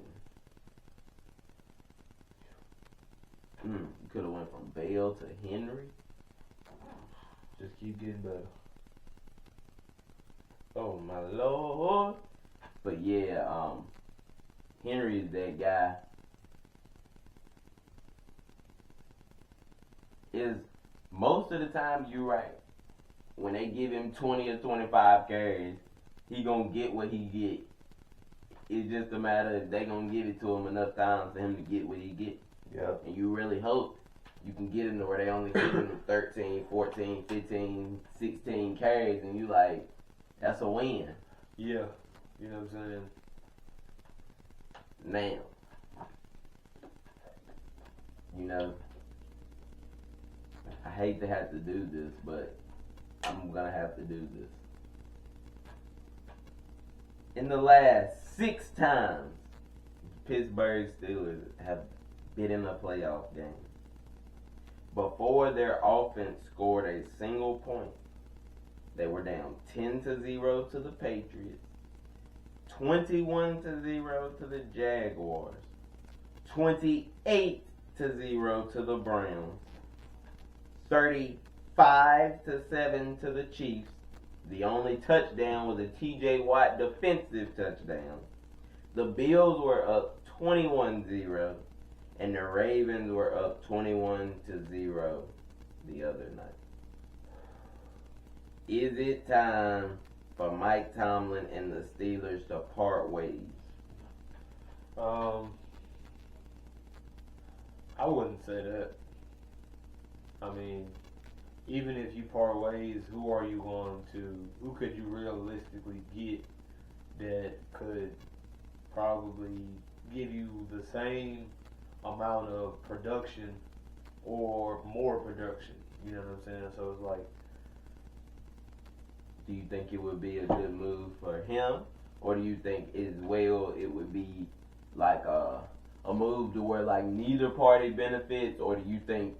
A: You could have went from Bale to Henry.
B: Just keep getting better.
A: Oh my Lord. But yeah, Henry is that guy. Is most of the time you're right. When they give him 20 or 25 carries, he gonna get what he get. It's just a matter if they gonna give it to him enough times for him to get what he get.
B: Yeah.
A: And you really hope you can get him to where they only give him 13, 14, 15, 16 carries, and you like, that's a win.
B: Yeah. You know what I'm saying?
A: Now, you know, I hate to have to do this, but I'm gonna have to do this. In the last 6 times, Pittsburgh Steelers have been in a playoff game, before their offense scored a single point, they were down 10-0 to the Patriots, 21-0 to the Jaguars, 28-0 to the Browns, 35-7 to the Chiefs. The only touchdown was a T.J. Watt defensive touchdown. The Bills were up 21-0, and the Ravens were up 21-0 the other night. Is it time for Mike Tomlin and the Steelers to part ways?
B: I wouldn't say that. I mean, even if you part ways, who could you realistically get that could probably give you the same amount of production or more production? You know what I'm saying? So it's like,
A: do you think it would be a good move for him, or do you think as well it would be like a move to where like neither party benefits, or do you think,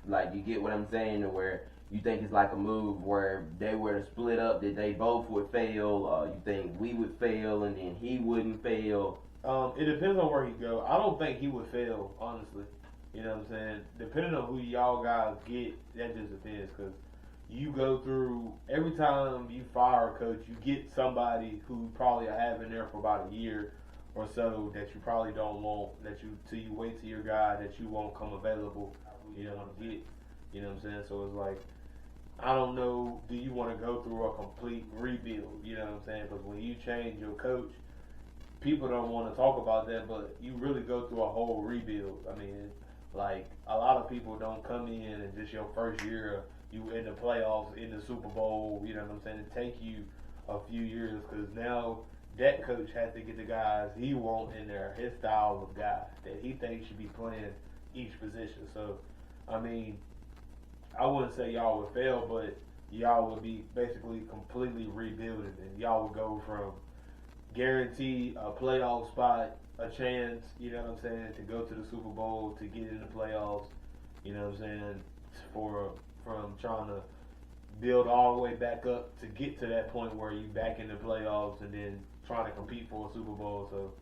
A: like, you get what I'm saying, to where you think it's like a move where they were to split up, that they both would fail, you think we would fail and then he wouldn't fail?
B: It depends on where he go. I don't think he would fail, honestly. You know what I'm saying? Depending on who y'all guys get, that just depends, because you go through, every time you fire a coach, you get somebody who probably have in there for about a year or so that you probably don't want, till you wait till your guy that you won't come available, you know what I'm get. You know what I'm saying? So it's like, I don't know, do you want to go through a complete rebuild? You know what I'm saying? Because when you change your coach, people don't want to talk about that, but you really go through a whole rebuild. I mean, like, a lot of people don't come in and just your first year, you in the playoffs, in the Super Bowl, you know what I'm saying? It take you a few years, because now that coach has to get the guys he wants in there, his style of guy that he thinks should be playing each position. So, I mean, I wouldn't say y'all would fail, but y'all would be basically completely rebuilding, and y'all would go from guarantee a playoff spot, a chance, you know what I'm saying, to go to the Super Bowl, to get in the playoffs, you know what I'm saying, from trying to build all the way back up to get to that point where you back in the playoffs and then trying to compete for a Super Bowl. So,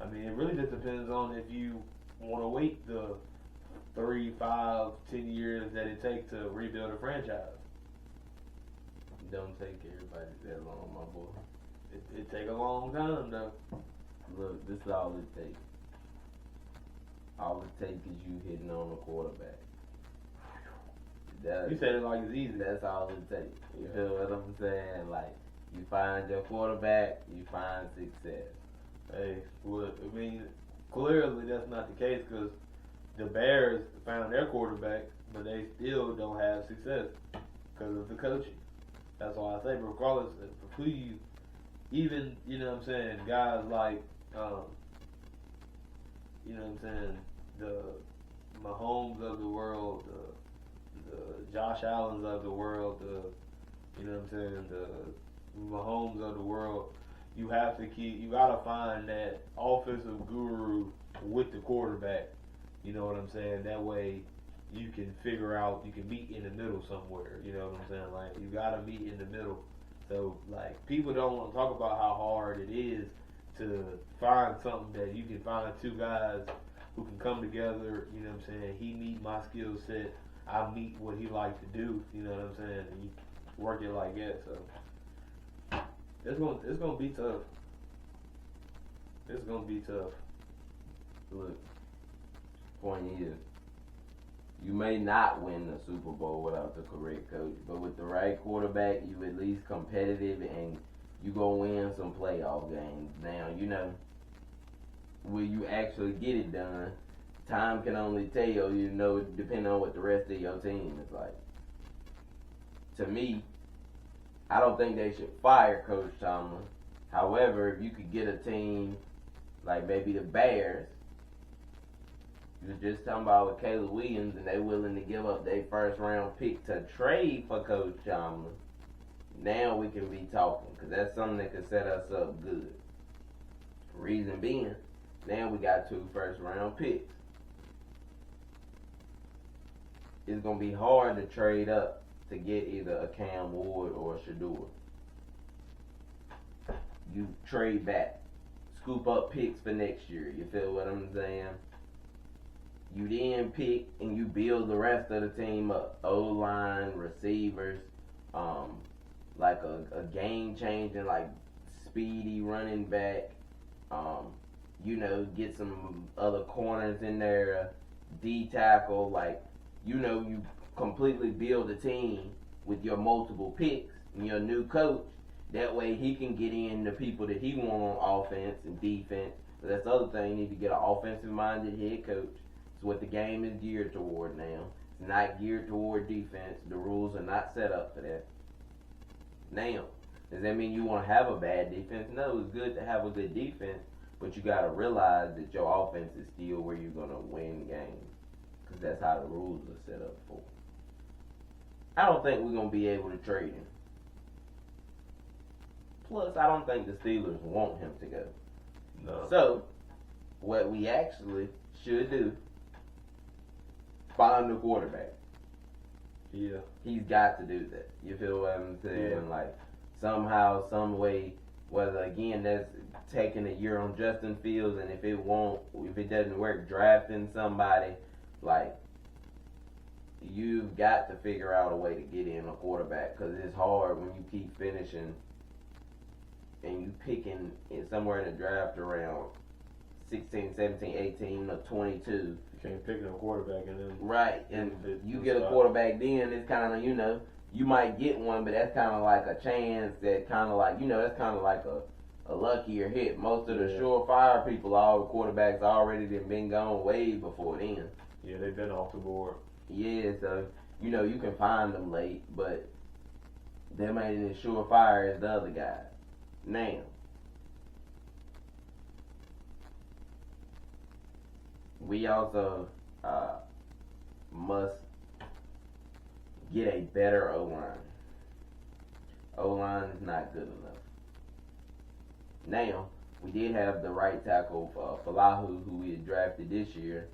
B: I mean, it really just depends on if you want to wait the 3, 5, 10 years that it takes to rebuild a franchise.
A: Don't take everybody that long, my boy.
B: It take a long time, though.
A: Look, this is all it takes. All it takes is you hitting on the quarterback.
B: You said it like it's easy.
A: That's all it takes. You feel what I'm saying? Like, you find your quarterback, you find success.
B: Hey, well, I mean, clearly that's not the case, because the Bears found their quarterback, but they still don't have success because of the coaching. That's why I say, regardless of who you, even, you know what I'm saying, guys like, you know what I'm saying, the Mahomes of the world, the Josh Allens of the world, you know what I'm saying, the Mahomes of the world. You gotta find that offensive guru with the quarterback. You know what I'm saying? That way you can figure out, you can meet in the middle somewhere. You know what I'm saying? Like, you gotta meet in the middle. So, like, people don't want to talk about how hard it is to find something that you can find two guys who can come together. You know what I'm saying? He meet my skill set, I meet what he like to do. You know what I'm saying? And you work it like that. So it's gonna be tough. It's gonna be tough.
A: Look, point is, you may not win the Super Bowl without the correct coach, but with the right quarterback, you at least competitive and you gonna win some playoff games. Now, you know, will you actually get it done? Time can only tell, you know, depending on what the rest of your team is like. To me, I don't think they should fire Coach Tomlin. However, if you could get a team like maybe the Bears, you were just talking about with Caleb Williams, and they willing to give up their first round pick to trade for Coach Tomlin, now we can be talking, because that's something that could set us up good. Reason being, now we got 2 first round picks. It's going to be hard to trade up to get either a Cam Ward or a Shador. You trade back, scoop up picks for next year. You feel what I'm saying? You then pick and you build the rest of the team up. O-line, receivers, like a game-changing, like speedy running back. You know, get some other corners in there, D-tackle, like, you know, you completely build a team with your multiple picks and your new coach. That way he can get in the people that he want on offense and defense. But that's the other thing, you need to get an offensive-minded head coach. It's what the game is geared toward now. It's not geared toward defense. The rules are not set up for that. Now, does that mean you want to have a bad defense? No, it's good to have a good defense, but you got to realize that your offense is still where you're going to win games, because that's how the rules are set up for. I don't think we're going to be able to trade him. Plus, I don't think the Steelers want him to go.
B: No.
A: So, what we actually should do, find a quarterback.
B: Yeah.
A: He's got to do that. You feel what I'm saying?
B: Yeah.
A: Like, somehow, some way, whether, again, that's taking a year on Justin Fields, and if it doesn't work, drafting somebody, like, you've got to figure out a way to get in a quarterback, because it's hard when you keep finishing and you picking in somewhere in the draft around 16, 17, 18, or 22.
B: You can't pick no quarterback and then...
A: Right, and you get a quarterback then, it's kind of, you know, you might get one, but that's kind of like a chance that kind of like, you know, that's kind of like a luckier hit. Most of the surefire people, all the quarterbacks already been gone way before then.
B: Yeah, they've been off the board.
A: Yeah, so, you know, you can find them late, but them ain't as surefire as the other guys. Now, we also must get a better O-line. O-line is not good enough. Now, we did have the right tackle, Falahu, who we had drafted this year.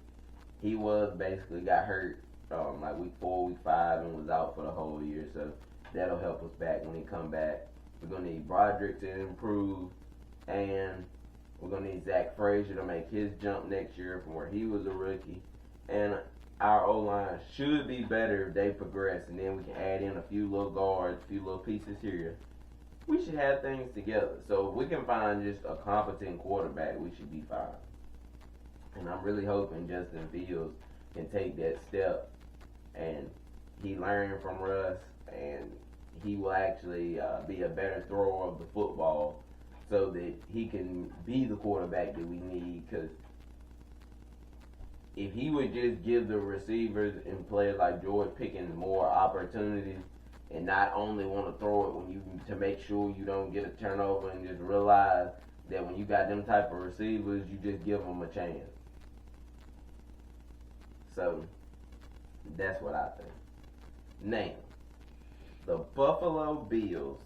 A: He basically got hurt like week 4, week 5, and was out for the whole year. So that'll help us back when he come back. We're going to need Broderick to improve, and we're going to need Zach Frazier to make his jump next year from where he was a rookie. And our O-line should be better if they progress, and then we can add in a few little guards, a few little pieces here. We should have things together. So if we can find just a competent quarterback, we should be fine. And I'm really hoping Justin Fields can take that step, and he learned from Russ, and he will actually be a better thrower of the football so that he can be the quarterback that we need. Because if he would just give the receivers and players like George Pickens more opportunities and not only want to throw it to make sure you don't get a turnover, and just realize that when you got them type of receivers, you just give them a chance. So that's what I think. Now, the Buffalo Bills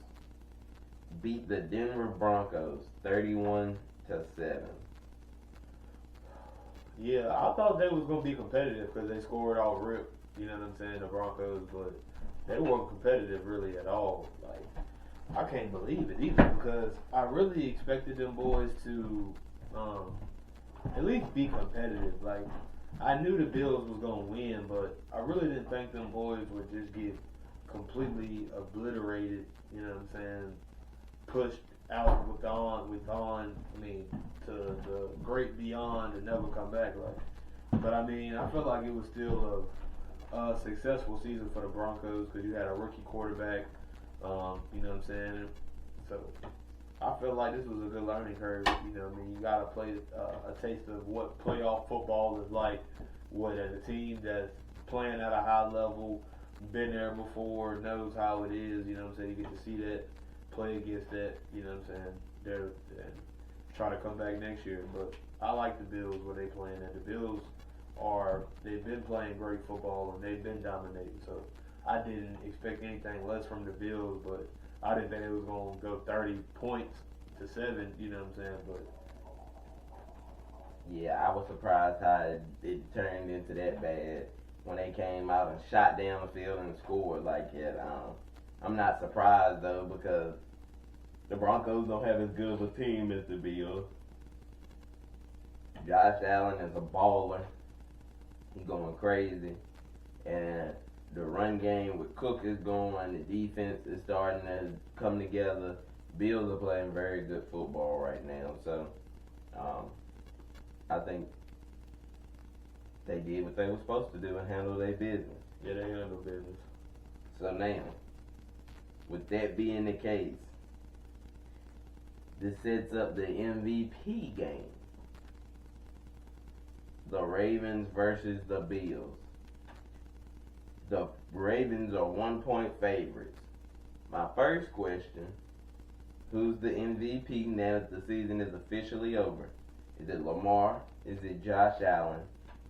A: beat the Denver Broncos 31-7.
B: Yeah, I thought they was gonna be competitive because they scored all rip. You know what I'm saying, the Broncos, but they weren't competitive really at all. Like, I can't believe it either because I really expected them boys to at least be competitive. Like, I knew the Bills was gonna win, but I really didn't think them boys would just get completely obliterated. You know what I'm saying? Pushed out with on. I mean, to the great beyond and never come back. Like, but I mean, I felt like it was still a successful season for the Broncos because you had a rookie quarterback. You know what I'm saying? So I feel like this was a good learning curve. You know what I mean? You got to play a taste of what playoff football is like. What as a team that's playing at a high level, been there before, knows how it is. You know what I'm saying? You get to see that, play against that. You know what I'm saying? And try to come back next year. But I like the Bills where they playing at. The Bills they've been playing great football and they've been dominating. So I didn't expect anything less from the Bills, but I didn't think it was going to go 30 points to 7, you know what I'm saying? But
A: yeah, I was surprised how it turned into that bad when they came out and shot down the field and scored like that. I'm not surprised though because the Broncos don't have as good of a team as the Bills. Josh Allen is a baller. He's going crazy. And the run game with Cook is going. The defense is starting to come together. Bills are playing very good football right now. So, I think they did what they were supposed to do and handle their business.
B: yeah, they handle business.
A: So now, with that being the case, this sets up the MVP game. The Ravens versus the Bills. The Ravens are 1-point favorites. My first question, who's the MVP now that the season is officially over? Is it Lamar? Is it Josh Allen?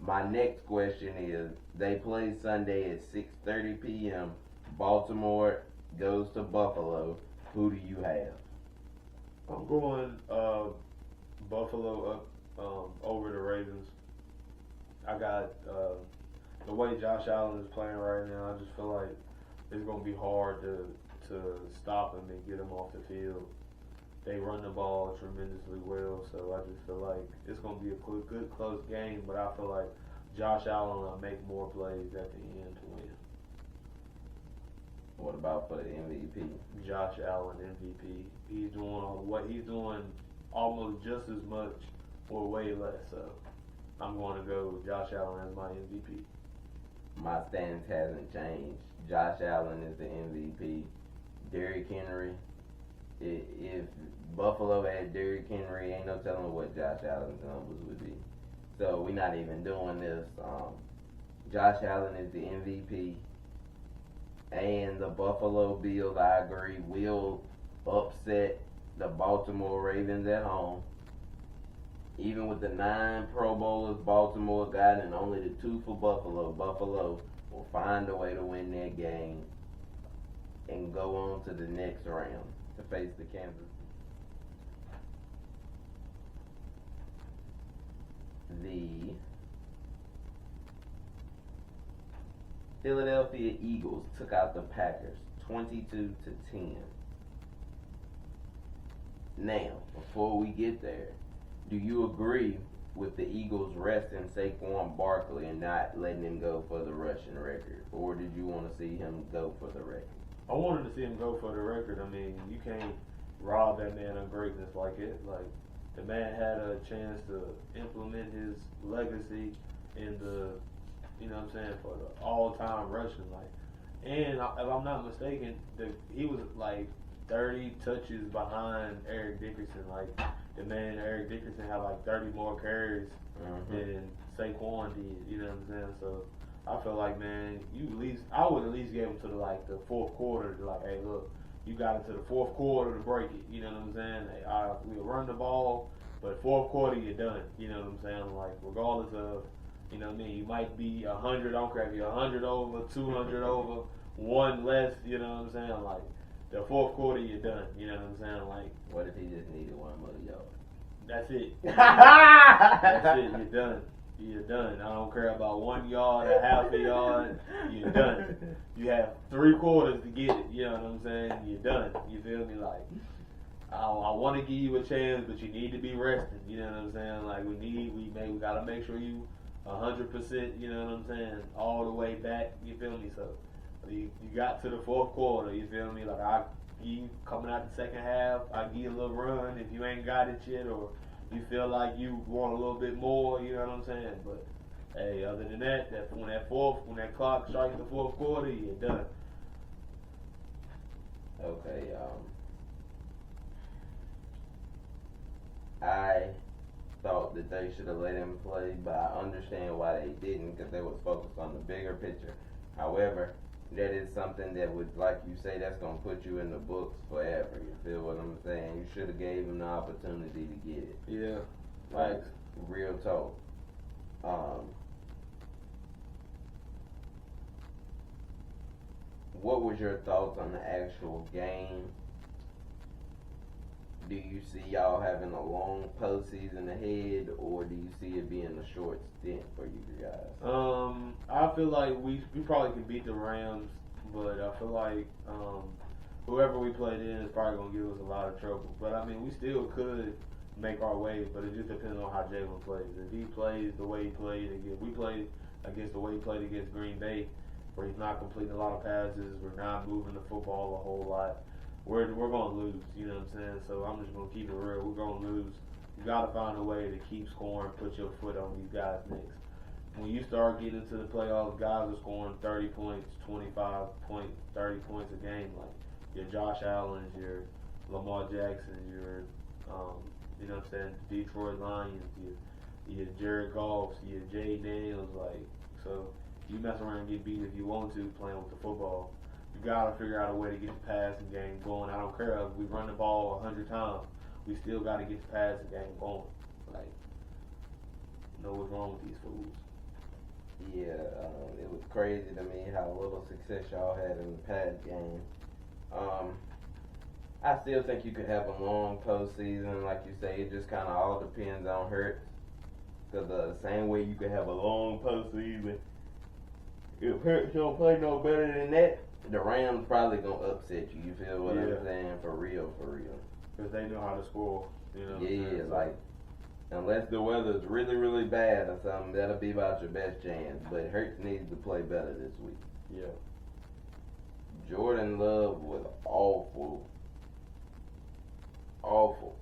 A: My next question is, they play Sunday at 6:30 p.m. Baltimore goes to Buffalo. Who do you have?
B: I'm going Buffalo up over the Ravens. I got the way Josh Allen is playing right now. I just feel like it's going to be hard to stop him and get him off the field. They run the ball tremendously well, so I just feel like it's going to be a good close game. But I feel like Josh Allen will make more plays at the end to win.
A: What about for the MVP?
B: Josh Allen MVP. He's doing almost just as much for way less. So I'm going to go with Josh Allen as my MVP.
A: My stance hasn't changed. Josh Allen is the MVP. Derrick Henry. If Buffalo had Derrick Henry, ain't no telling what Josh Allen's numbers would be. So we're not even doing this. Josh Allen is the MVP. And the Buffalo Bills, I agree, will upset the Baltimore Ravens at home. Even with the 9 Pro Bowlers Baltimore got and only the 2 for Buffalo, Buffalo will find a way to win that game and go on to the next round to face the Kansas. The Philadelphia Eagles took out the Packers 22-10. Now, before we get there, do you agree with the Eagles resting Saquon Barkley and not letting him go for the rushing record? Or did you want to see him go for the record?
B: I wanted to see him go for the record. I mean, you can't rob that man of greatness like it. Like, the man had a chance to implement his legacy in the, you know what I'm saying, for the all-time rushing. Like, and if I'm not mistaken, he was like 30 touches behind Eric Dickerson. Like, the man Eric Dickerson had like 30 more carries than Saquon did. You know what I'm saying? So I feel like, man, I would at least give him to the fourth quarter to hey, look, you got into the fourth quarter to break it. You know what I'm saying? Hey, we'll run the ball, but fourth quarter you're done. You know what I'm saying? Like, regardless of, You know what I mean? You might be 100, I don't care if you're 100 over, 200 over, one less, you know what I'm saying? Like, the fourth quarter, you're done. You know what I'm saying? Like,
A: what if he just needed one more yard?
B: That's it. That's it. You're done. You're done. I don't care about 1 yard, a half a yard. You're done. You have 3 quarters to get it. You know what I'm saying? You're done. You feel me? Like, I want to give you a chance, but you need to be resting. You know what I'm saying? Like, we gotta make sure you 100%. You know what I'm saying? All the way back. You feel me? So you got to the fourth quarter. You feel me? Like you coming out the second half, I give you a little run if you ain't got it yet, or you feel like you want a little bit more, you know what I'm saying? But hey, other than that, when that clock strikes the fourth quarter, you're done.
A: Okay, I thought that they should have let him play, but I understand why they didn't, because they was focused on the bigger picture. However, that is something that would, like you say, that's going to put you in the books forever. You feel what I'm saying? You should have gave him the opportunity to get it.
B: Yeah.
A: Like, real talk. What was your thoughts on the actual game? Do you see y'all having a long postseason ahead, or do you see it being a short stint for you guys?
B: I feel like we probably can beat the Rams, but I feel like whoever we played in is probably gonna give us a lot of trouble. But I mean, we still could make our way, but it just depends on how Jalen plays. If he plays the way he played against the way he played against Green Bay, where he's not completing a lot of passes, we're not moving the football a whole lot. We're gonna lose, you know what I'm saying? So I'm just gonna keep it real. We're gonna lose. You gotta find a way to keep scoring, put your foot on these guys' necks. When you start getting into the playoffs, guys are scoring 30 points, 25 points, 30 points a game. Like your Josh Allen's, your Lamar Jackson's, your you know what I'm saying, Detroit Lions, your Jared Goff's, your Jay Daniels. Like, so you mess around and get beat if you want to playing with the football. You gotta figure out a way to get the passing game going. I don't care if we run the ball 100 times. We still gotta get the passing game going. Like, know what's wrong with these fools.
A: Yeah, it was crazy to me how little success y'all had in the pass game. I still think you could have a long postseason, like you say. It just kind of all depends on Hurts. Because the same way you could have a long postseason, if Hurts don't play no better than that, the Rams probably gonna upset you. You feel what I'm saying? For real.
B: Because they know how to score. You know.
A: Yeah, like unless the weather's really, really bad or something, that'll be about your best chance. But Hurts needs to play better this week.
B: Yeah.
A: Jordan Love was awful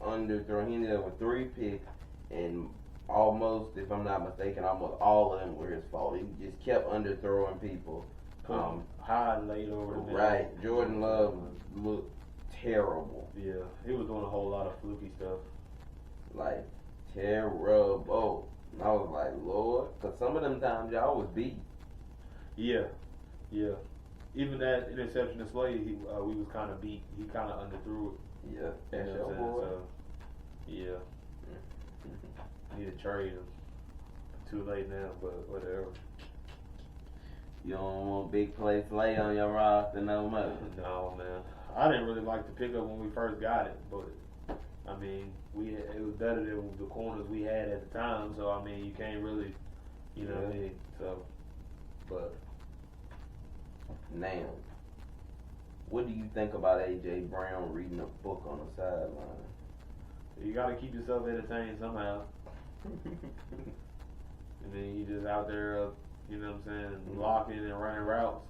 A: underthrow. He ended up with 3 picks, and almost, if I'm not mistaken, almost all of them were his fault. He just kept underthrowing people.
B: High and late over the middle.
A: Right. Jordan Love looked terrible.
B: Yeah, he was doing a whole lot of fluky stuff.
A: Like, terrible. And I was like, Lord, because some of them times y'all was beat.
B: Yeah. Even that interception to Slade, we was kind of beat. He kind of underthrew it.
A: Yeah, that's your boy.
B: So, yeah. Need to trade him. Too late now, but whatever.
A: You don't want big play Slay on your roster no more.
B: No, man. I didn't really like the pickup when we first got it, but I mean, it was better than the corners we had at the time. So I mean, you can't really, you know what I mean. So, but
A: now, what do you think about AJ Brown reading a book on the sideline?
B: You got to keep yourself entertained somehow. I mean, you just out there, you know what I'm saying, blocking and running routes.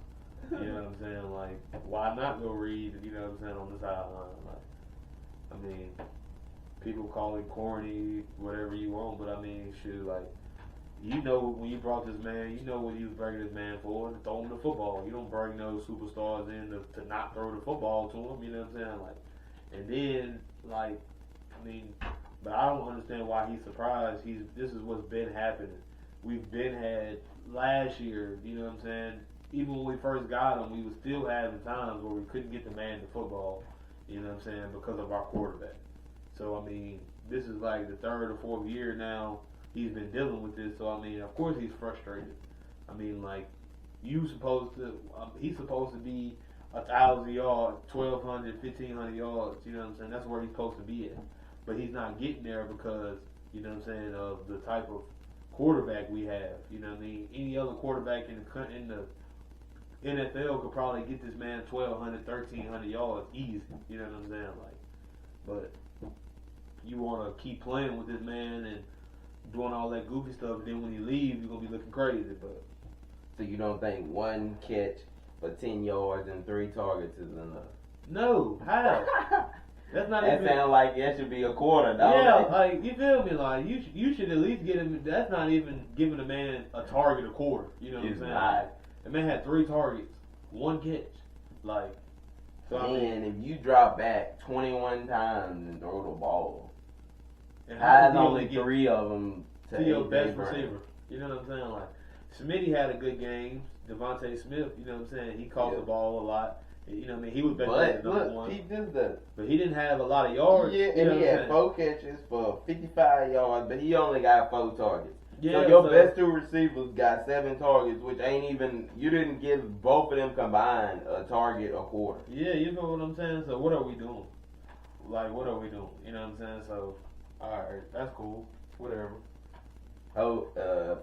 B: You know what I'm saying? Like, why not go read, you know what I'm saying, on the sideline? Like, I mean, people call it corny, whatever you want, but I mean, shoot, like, you know when you brought this man, you know what you was bringing this man for, to throw him the football. You don't bring those superstars in to not throw the football to him, you know what I'm saying? Like, and then, like, I mean, but I don't understand why he's surprised. This is what's been happening. We've been had last year, you know what I'm saying? Even when we first got him, we was still having times where we couldn't get the man the football, you know what I'm saying, because of our quarterback. So, I mean, this is like the 3rd or 4th year now he's been dealing with this. So I mean, of course he's frustrated. I mean, like he's supposed to be 1,000 yards, 1,200, 1,500 yards. You know what I'm saying? That's where he's supposed to be at. But he's not getting there because you know what I'm saying of the type of quarterback we have. You know what I mean? Any other quarterback in the NFL could probably get this man 1,200, 1,300 yards easy. You know what I'm saying? Like, but you want to keep playing with this man and doing all that goofy stuff. And then when he leaves, you're gonna be looking crazy. But
A: So you don't think one catch for 10 yards and 3 targets is enough?
B: no, how? That's not
A: That
B: even.
A: sounds like that should be a quarter, dog.
B: Yeah, like you feel me? Like you should at least get him. That's not even giving a man a target a quarter. You know what I'm saying?
A: Not.
B: The man had 3 targets, 1 catch. Like, so I mean,
A: Man, if you drop back 21 times and throw the ball,
B: and
A: how's
B: he
A: only
B: get
A: 3 of them
B: to your
A: AJ
B: best
A: Brown?
B: receiver? You know what I'm saying? Like, Smitty had a good game. Devontae Smith, you know what I'm saying? He caught the ball a lot. You know what I mean? He was better than
A: But
B: number
A: look,
B: one.
A: he just does.
B: But he didn't have a lot of yards.
A: Yeah,
B: you
A: and
B: know
A: he
B: what I'm
A: had
B: saying?
A: 4 catches for 55 yards, but he only got 4 targets.
B: Yeah,
A: So your best 2 receivers got 7 targets, which ain't even, you didn't give both of them combined a target a quarter.
B: Yeah, you know what I'm saying? So what are we doing? Like, what are we doing? You know what I'm saying? So, alright, that's cool. Whatever.
A: Oh,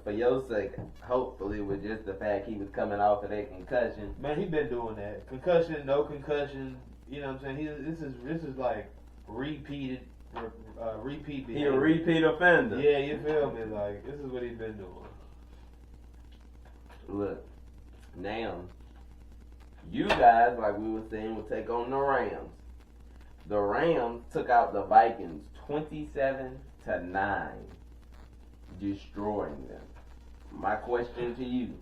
A: for your sake, hopefully with just the fact he was coming off of that concussion.
B: Man, he been doing that. Concussion, no concussion. You know what I'm saying? This is like repeat
A: He a
B: behavior.
A: repeat offender.
B: Yeah, you feel me? Like, this is what he's been doing.
A: Look, now, you guys, like we were saying, will take on the Rams. The Rams took out the Vikings 27-9, destroying them. My question to you,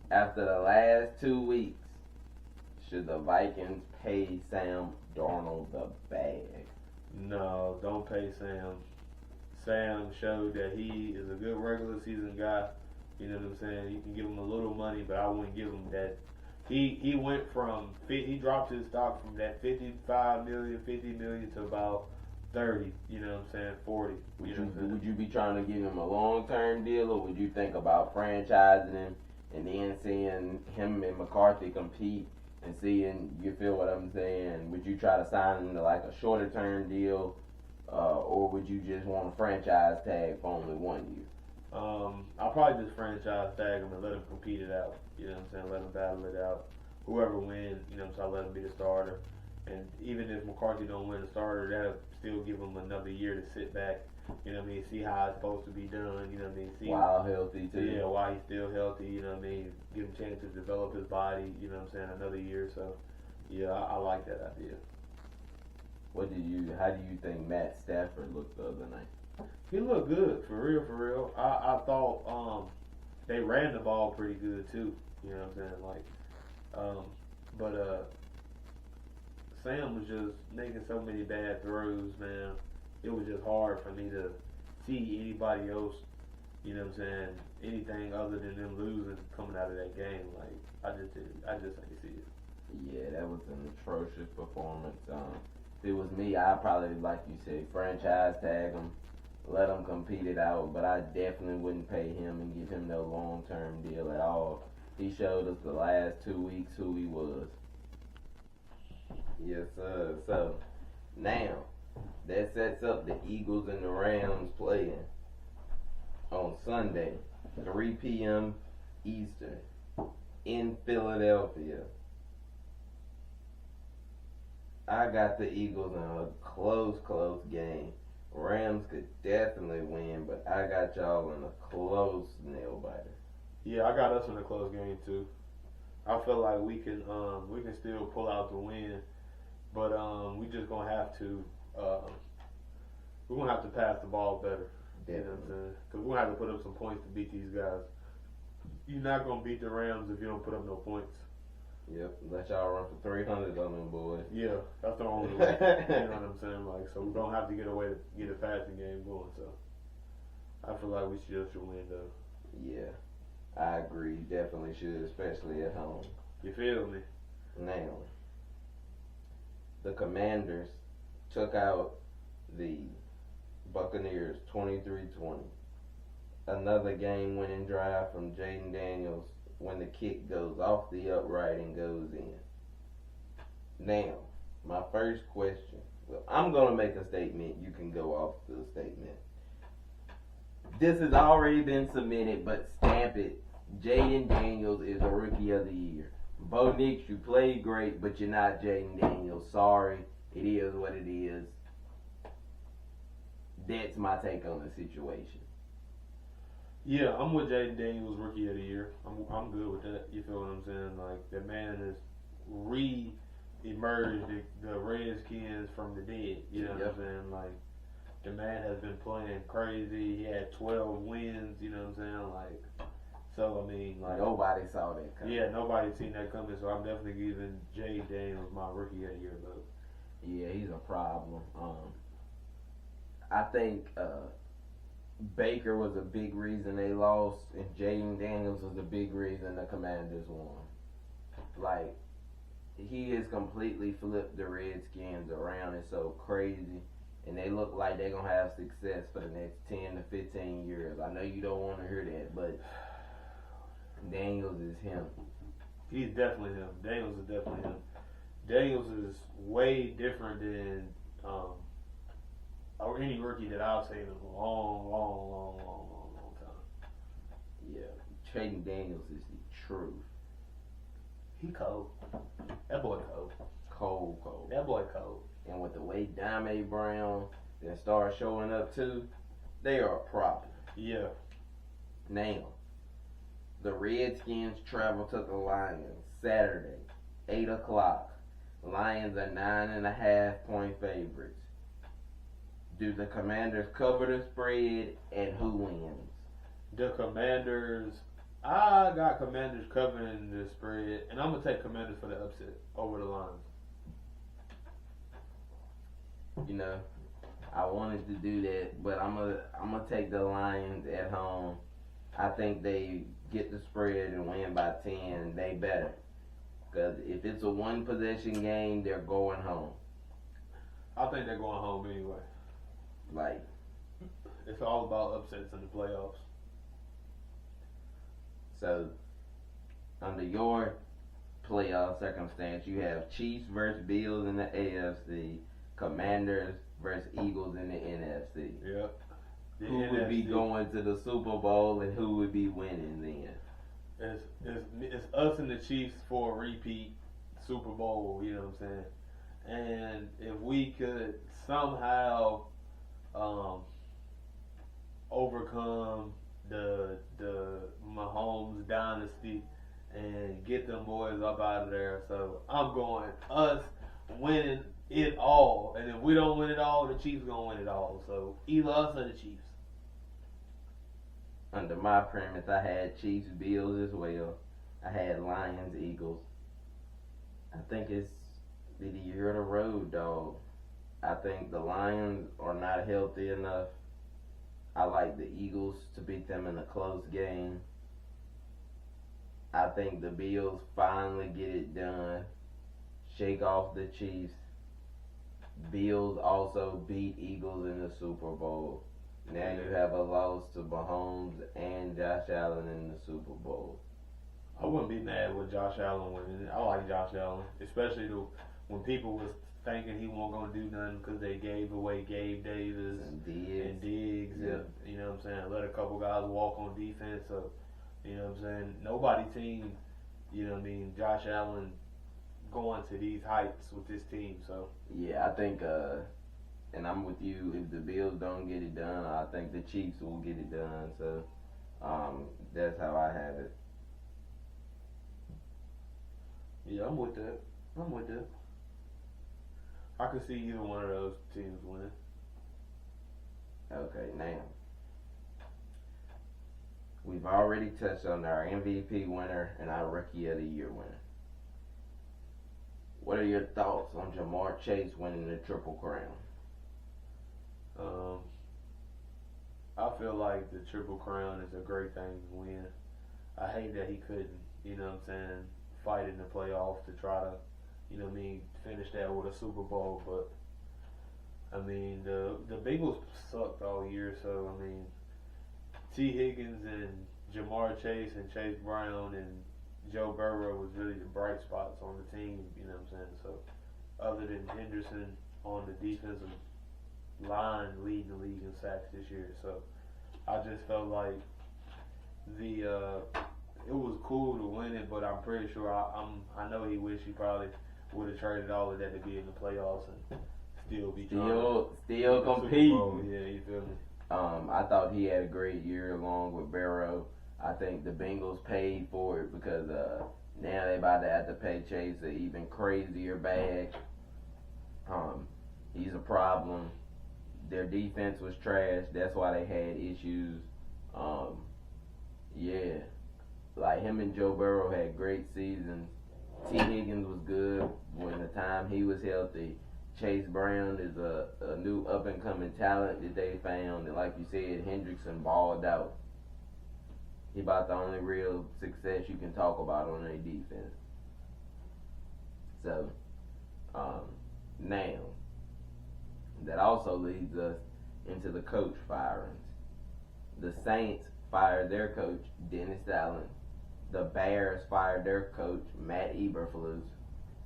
A: after the last 2 weeks, should the Vikings pay Sam Darnold the bag?
B: No, don't pay Sam. Sam showed that he is a good regular season guy. You know what I'm saying? You can give him a little money, but I wouldn't give him that. He went from, he dropped his stock from that 55 million, 50 million to about 30, you know what I'm saying, 40.
A: Would you be trying to give him a long-term deal, or would you think about franchising him and then seeing him and McCarthy compete and seeing, you feel what I'm saying, would you try to sign him to like a shorter-term deal, or would you just want a franchise tag for only 1 year?
B: I'll probably just franchise tag him and let him compete it out. You know what I'm saying? Let him battle it out. Whoever wins, you know what I'm saying, I'll let him be the starter. And even if McCarthy don't win the starter, that'll still give him another year to sit back. You know what I mean? See how it's supposed to be done. You know what I mean? See
A: While healthy, too.
B: Yeah, while he's still healthy. You know what I mean? Give him a chance to develop his body. You know what I'm saying? Another year. So, yeah, I like that idea.
A: How do you think Matt Stafford looked the other night?
B: He looked good, for real, for real. I thought they ran the ball pretty good too. You know what I'm saying? Like, but Sam was just making so many bad throws, man. It was just hard for me to see anybody else, you know what I'm saying, anything other than them losing coming out of that game. Like, I just ain't see it.
A: Yeah, that was an atrocious performance. If it was me, I'd probably, like you said, franchise tag him, let him compete it out, but I definitely wouldn't pay him and give him no long-term deal at all. He showed us the last 2 weeks who he was. Yes, sir. So, now, that sets up the Eagles and the Rams playing on Sunday, 3 p.m. Eastern, in Philadelphia. I got the Eagles in a close game. Rams could definitely win, but I got y'all in a close nail biter.
B: Yeah, I got us in a close game too. I feel like we can still pull out the win, but we just gonna have to we're gonna have to pass the ball better.
A: Definitely.
B: You know what I'm saying? Because we're gonna have to put up some points to beat these guys. You're not gonna beat the Rams if you don't put up no points.
A: Yep, let y'all run for 300 on them boys.
B: Yeah, that's the only way. You know what I'm saying? Like, so we don't have to get away to get a passing game going. So I feel like we should win though.
A: Yeah, I agree. You definitely should, especially at home.
B: You feel me?
A: Now, the Commanders took out the Buccaneers 23-20. Another game-winning drive from Jaden Daniels when the kick goes off the upright and goes in. Now, my first question. Well, I'm going to make a statement. You can go off the statement. This has already been submitted, but stamp it. Jaden Daniels is a Rookie of the Year. Bo Nix, you played great, but you're not Jaden Daniels. Sorry. It is what it is. That's my take on the situation.
B: Yeah, I'm with Jaden Daniels, Rookie of the Year. I'm good with that. You feel what I'm saying? Like, the man has re-emerged the Redskins from the dead. You know what I'm saying? Like, the man has been playing crazy. He had 12 wins. You know what I'm saying? Like, so, I mean, like,
A: nobody saw that coming.
B: Yeah, nobody seen that coming. So I'm definitely giving Jaden Daniels my Rookie of the Year vote.
A: Yeah, he's a problem. I think Baker was a big reason they lost, and Jaden Daniels was a big reason the Commanders won. Like, he has completely flipped the Redskins around. It's so crazy. And they look like they're going to have success for the next 10 to 15 years. I know you don't want to hear that, but Daniels is him.
B: He's definitely him. Daniels is definitely him. Daniels is way different than or any rookie that I've seen in a long time.
A: Yeah, Jaden Daniels is the truth.
B: He cold. That boy cold.
A: Cold.
B: That boy cold.
A: And with the way Dame Brown then started showing up too, they are a problem.
B: Yeah.
A: Now, the Redskins travel to the Lions Saturday, 8 o'clock. Lions are 9.5 point favorites. Do the Commanders cover the spread, and who wins?
B: The Commanders. I got Commanders covering the spread, and I'm gonna take Commanders for the upset over the Lions.
A: You know, I wanted to do that, but I'm gonna take the Lions at home. I think they get the spread and win by 10. They better, because if it's a one possession game, they're going home.
B: I think they're going home anyway.
A: Like,
B: it's all about upsets in the playoffs.
A: So, under your playoff circumstance, you have Chiefs versus Bills in the AFC, Commanders versus Eagles in the NFC.
B: Yep.
A: Who would be going to the Super Bowl, and who would be winning then?
B: It's us and the Chiefs for a repeat Super Bowl, you know what I'm saying? And if we could somehow overcome the Mahomes dynasty and get them boys up out of there. So I'm going us winning it all. And if we don't win it all, the Chiefs gonna win it all. So either us or the Chiefs.
A: Under my premise, I had Chiefs, Bills as well. I had Lions, Eagles. I think it's the year of the road, dog. I think the Lions are not healthy enough. I like the Eagles to beat them in a close game. I think the Bills finally get it done. Shake off the Chiefs. Bills also beat Eagles in the Super Bowl. Now you have a loss to Mahomes and Josh Allen in the Super Bowl.
B: I wouldn't be mad with Josh Allen winning. I like Josh Allen, especially when people was thinking he wasn't going to do nothing because they gave away Gabe Davis
A: and
B: Diggs and, you know what I'm saying, let a couple guys walk on defense. So, you know what I'm saying, nobody seen, you know what I mean, Josh Allen going to these heights with this team. So
A: yeah, I think, and I'm with you, if the Bills don't get it done, I think the Chiefs will get it done. So that's how I have it.
B: Yeah, I'm with that. I could see either one of those teams winning.
A: Okay, now we've already touched on our MVP winner and our Rookie of the Year winner. What are your thoughts on Jamar Chase winning the Triple Crown?
B: I feel like the Triple Crown is a great thing to win. I hate that he couldn't, you know what I'm saying, fight in the playoffs to try to, you know what I mean, finish that with a Super Bowl. But I mean, the Bengals sucked all year, so I mean, T. Higgins and Jamar Chase and Chase Brown and Joe Burrow was really the bright spots on the team, you know what I'm saying? So, other than Henderson on the defensive line leading the league in sacks this year. So, I just felt like it was cool to win it, but I'm pretty sure I know he wished he probably would have traded all of that to be in the playoffs and still be
A: still competing.
B: Yeah, you feel me?
A: I thought he had a great year along with Barrow. I think the Bengals paid for it because now they about to have to pay Chase an even crazier bag. He's a problem. Their defense was trash. That's why they had issues. Yeah, like him and Joe Burrow had great seasons. T. Higgins was good when the time he was healthy. Chase Brown is a new up-and-coming talent that they found. And like you said, Hendrickson balled out. He about the only real success you can talk about on their defense. So, now, that also leads us into the coach firings. The Saints fired their coach, Dennis Allen. The Bears fired their coach, Matt Eberflus.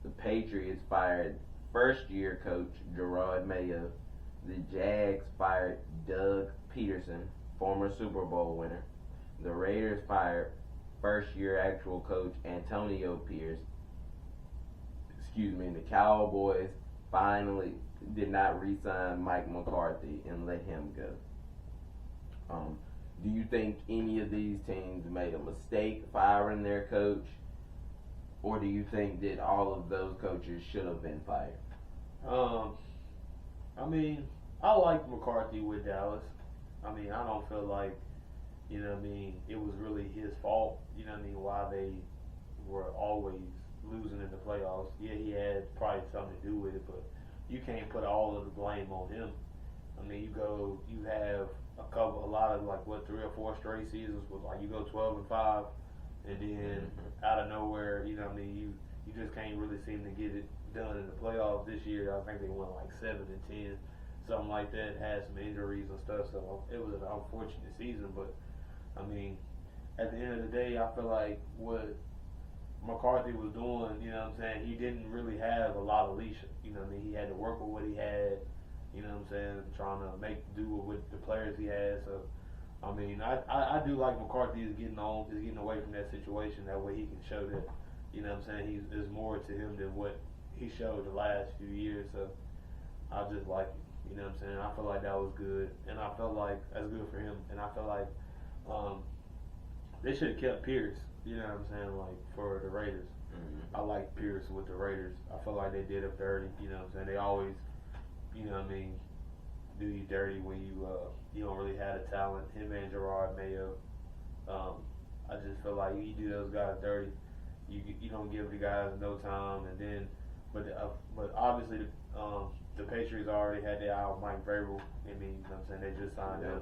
A: The Patriots fired first-year coach, Gerard Mayo. The Jags fired Doug Peterson, former Super Bowl winner. The Raiders fired first-year actual coach, Antonio Pierce. The Cowboys finally did not re-sign Mike McCarthy and let him go. Do you think any of these teams made a mistake firing their coach? Or do you think that all of those coaches should have been fired?
B: I mean, I liked McCarthy with Dallas. I mean, I don't feel like, you know what I mean, it was really his fault, you know what I mean, why they were always losing in the playoffs. Yeah, he had probably something to do with it, but you can't put all of the blame on him. I mean, you have a lot of like 3 or 4 straight seasons with like you go 12-5, and then out of nowhere, you know what I mean, you just can't really seem to get it done in the playoffs. This year, I think they went like 7-10, something like that. Had some injuries and stuff, so it was an unfortunate season. But I mean, at the end of the day, I feel like what McCarthy was doing, you know what I'm saying, he didn't really have a lot of leash. You know what I mean, he had to work with what he had. You know what I'm saying? Trying to make do with the players he has. So, I mean, I do like McCarthy is getting away from that situation. That way he can show that, you know what I'm saying, there's more to him than what he showed the last few years. So, I just like it. You know what I'm saying? I feel like that was good. And I felt like that's good for him. And I feel like they should have kept Pierce, you know what I'm saying, like for the Raiders. I like Pierce with the Raiders. I feel like they did him dirty, you know what I'm saying? They always, you know what I mean, do you dirty when you don't really have the talent. Him and Gerard Mayo. I just feel like you do those guys dirty. You don't give the guys no time, and then but obviously the Patriots already had their eye on Mike Vrabel. I mean, you know what I'm saying, they just signed him.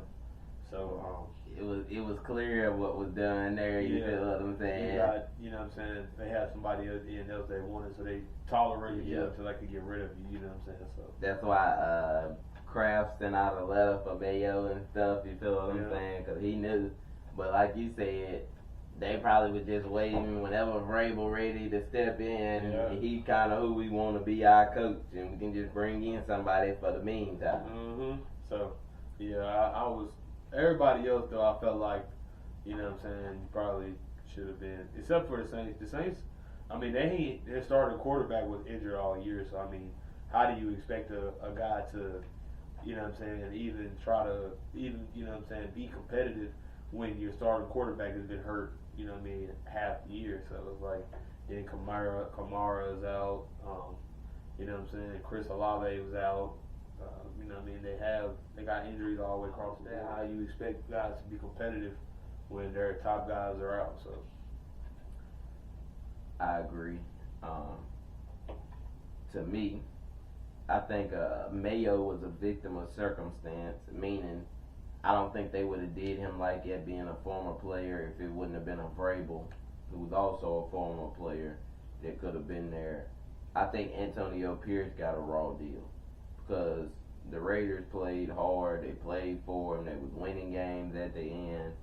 B: So
A: it was clear what was done there. You feel what I'm saying?
B: You know what I'm saying? They had somebody else they wanted, so they tolerated you until they could get rid of you. You know what I'm saying? So
A: that's why Kraft sent out a letter for Mayo and stuff. You feel what I'm saying? Because he knew. But like you said, they probably was just waiting whenever Vrabel ready to step in. Yeah. He kind of who we want to be our coach, and we can just bring in somebody for the meantime.
B: So I was. Everybody else, though, I felt like, you know what I'm saying, probably should have been, except for the Saints. The Saints, I mean, their starting quarterback was injured all year, so, I mean, how do you expect a guy to, you know what I'm saying, even try to, you know what I'm saying, be competitive when your starting quarterback has been hurt, you know what I mean, half the year. So it was like, then Kamara is out, you know what I'm saying, Chris Olave was out. You know what I mean? They got injuries all the way across the board. How you expect guys to be competitive when their top guys are out? So
A: I agree. To me, I think Mayo was a victim of circumstance, meaning I don't think they would have did him like that being a former player if it wouldn't have been a Vrabel, who was also a former player, that could have been there. I think Antonio Pierce got a raw deal. Because The Raiders played hard. They played for him. They was winning games at the end.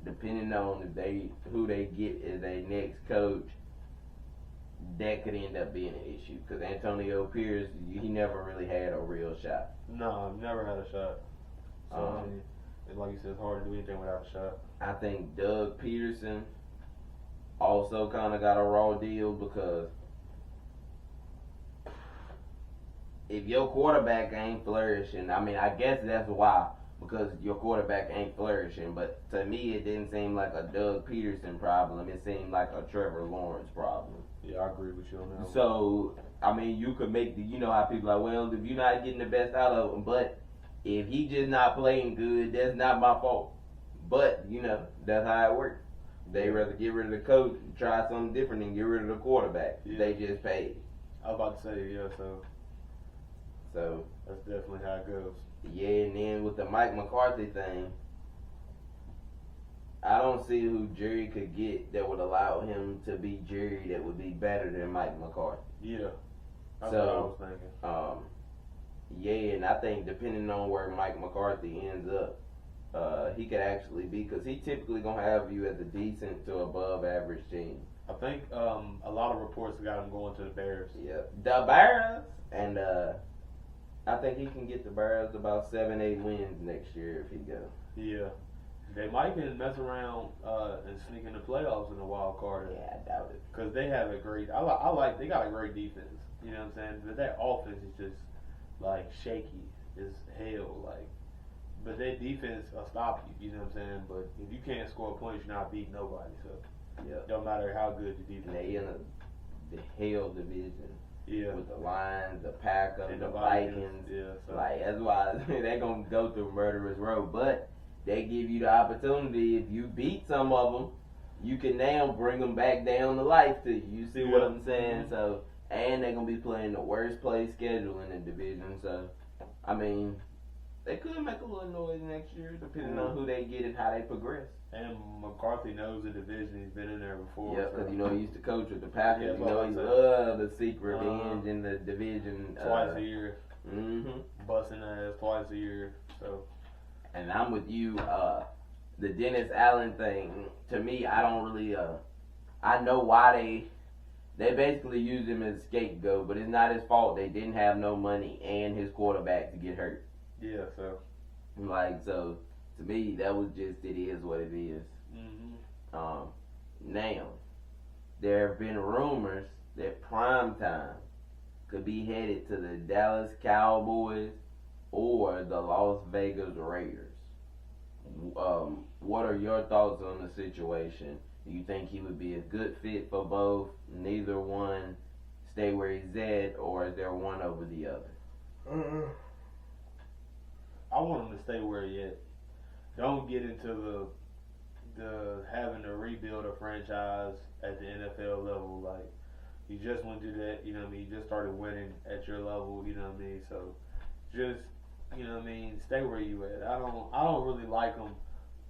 A: Depending on who they get as their next coach, that could end up being an issue. Because Antonio Pierce, he never really had a real shot.
B: No, never had a shot. So, and like you said, it's hard to do anything without a shot.
A: I think Doug Peterson also kind of got a raw deal because if your quarterback ain't flourishing, I mean, I guess that's why, because your quarterback ain't flourishing. But to me, it didn't seem like a Doug Peterson problem. It seemed like a Trevor Lawrence problem.
B: Yeah, I agree with you on that.
A: So, I mean, you could make you know how people are like, well, if you're not getting the best out of him, but if he just not playing good, that's not my fault. But, you know, that's how it works. They rather get rid of the coach and try something different than get rid of the quarterback. Yeah. They just paid.
B: I was about to say, yeah, so that's definitely how it goes.
A: Yeah, and then with the Mike McCarthy thing, I don't see who Jerry could get that would allow him to be Jerry that would be better than Mike McCarthy.
B: Yeah, that's what I was thinking.
A: Yeah, and I think depending on where Mike McCarthy ends up, he could actually be, because he typically going to have you as a decent to above average team.
B: I think a lot of reports got him going to the Bears.
A: Yeah, the Bears, and I think he can get the Bears about 7-8 wins next year if he goes.
B: Yeah. They might can mess around and sneak in the playoffs in the wild card.
A: Yeah, I doubt it.
B: Because they have a great, they got a great defense. You know what I'm saying? But that offense is just, like, shaky as hell. Like, but their defense will stop you. You know what I'm saying? But if you can't score points, you're not beating nobody. So,
A: yeah,
B: don't matter how good the defense is.
A: They in the hell division.
B: Yeah.
A: With the Lions, the Packers,
B: and
A: the Vikings.
B: Yeah. So.
A: Like, that's why they're going to go through murderous road. But they give you the opportunity, if you beat some of them, you can now bring them back down to life to you. You see what I'm saying?
B: Mm-hmm.
A: So, and they're going to be playing the worst place schedule in the division. So, I mean, they could make a little noise next year, depending on who they get and how they progress.
B: And McCarthy knows the division. He's been in there before.
A: Yeah, because, you know, he used to coach with the Packers.
B: Yeah,
A: you know, he loved the secret revenge in the division.
B: Twice a year.
A: Mm-hmm.
B: Busting ass twice a year. So.
A: And I'm with you. The Dennis Allen thing, to me, I don't really, I know why they basically use him as a scapegoat, but it's not his fault. They didn't have no money and his quarterback to get hurt.
B: Yeah, so.
A: Like, so, to me, that was just, it is what it is.
B: Mm-hmm.
A: Now, there have been rumors that Primetime could be headed to the Dallas Cowboys or the Las Vegas Raiders. What are your thoughts on the situation? Do you think he would be a good fit for both? Neither one stay where he's at, or is there one over the other?
B: I want him to stay where he at. Don't get into the having to rebuild a franchise at the NFL level. Like, you just went through that, you know what I mean? You just started winning at your level, you know what I mean? So just, you know what I mean, stay where you at. I don't really like him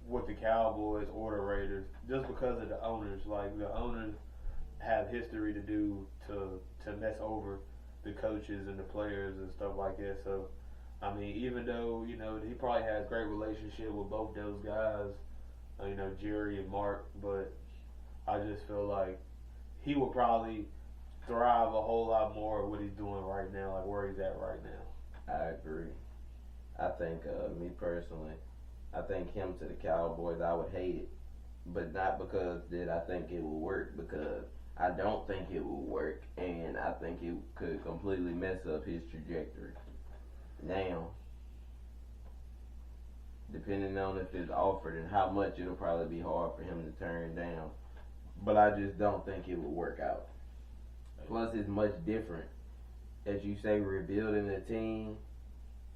B: with the Cowboys or the Raiders just because of the owners. Like, the owners have history to do to mess over the coaches and the players and stuff like that. So, I mean, even though, you know, he probably has great relationship with both those guys, you know, Jerry and Mark, but I just feel like he will probably thrive a whole lot more at what he's doing right now, like where he's at right now.
A: I agree. I think, me personally, I think him to the Cowboys, I would hate it. But not because that I think it will work, because I don't think it will work, and I think it could completely mess up his trajectory. Now, depending on if it's offered and how much, it'll probably be hard for him to turn down. But I just don't think it will work out. Plus, it's much different, as you say, rebuilding a team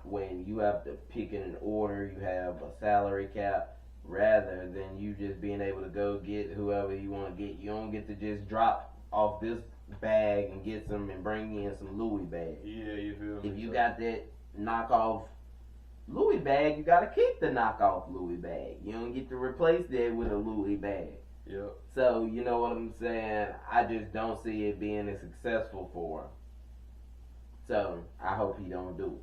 A: when you have to pick in an order, you have a salary cap, rather than you just being able to go get whoever you want to get. You don't get to just drop off this bag and get some and bring in some Louis bag.
B: Yeah, you feel me?
A: If you got that knockoff Louis bag, you got to keep the knockoff Louis bag. You don't get to replace that with a Louis bag.
B: Yeah.
A: So, you know what I'm saying? I just don't see it being as successful for him. So I hope he don't do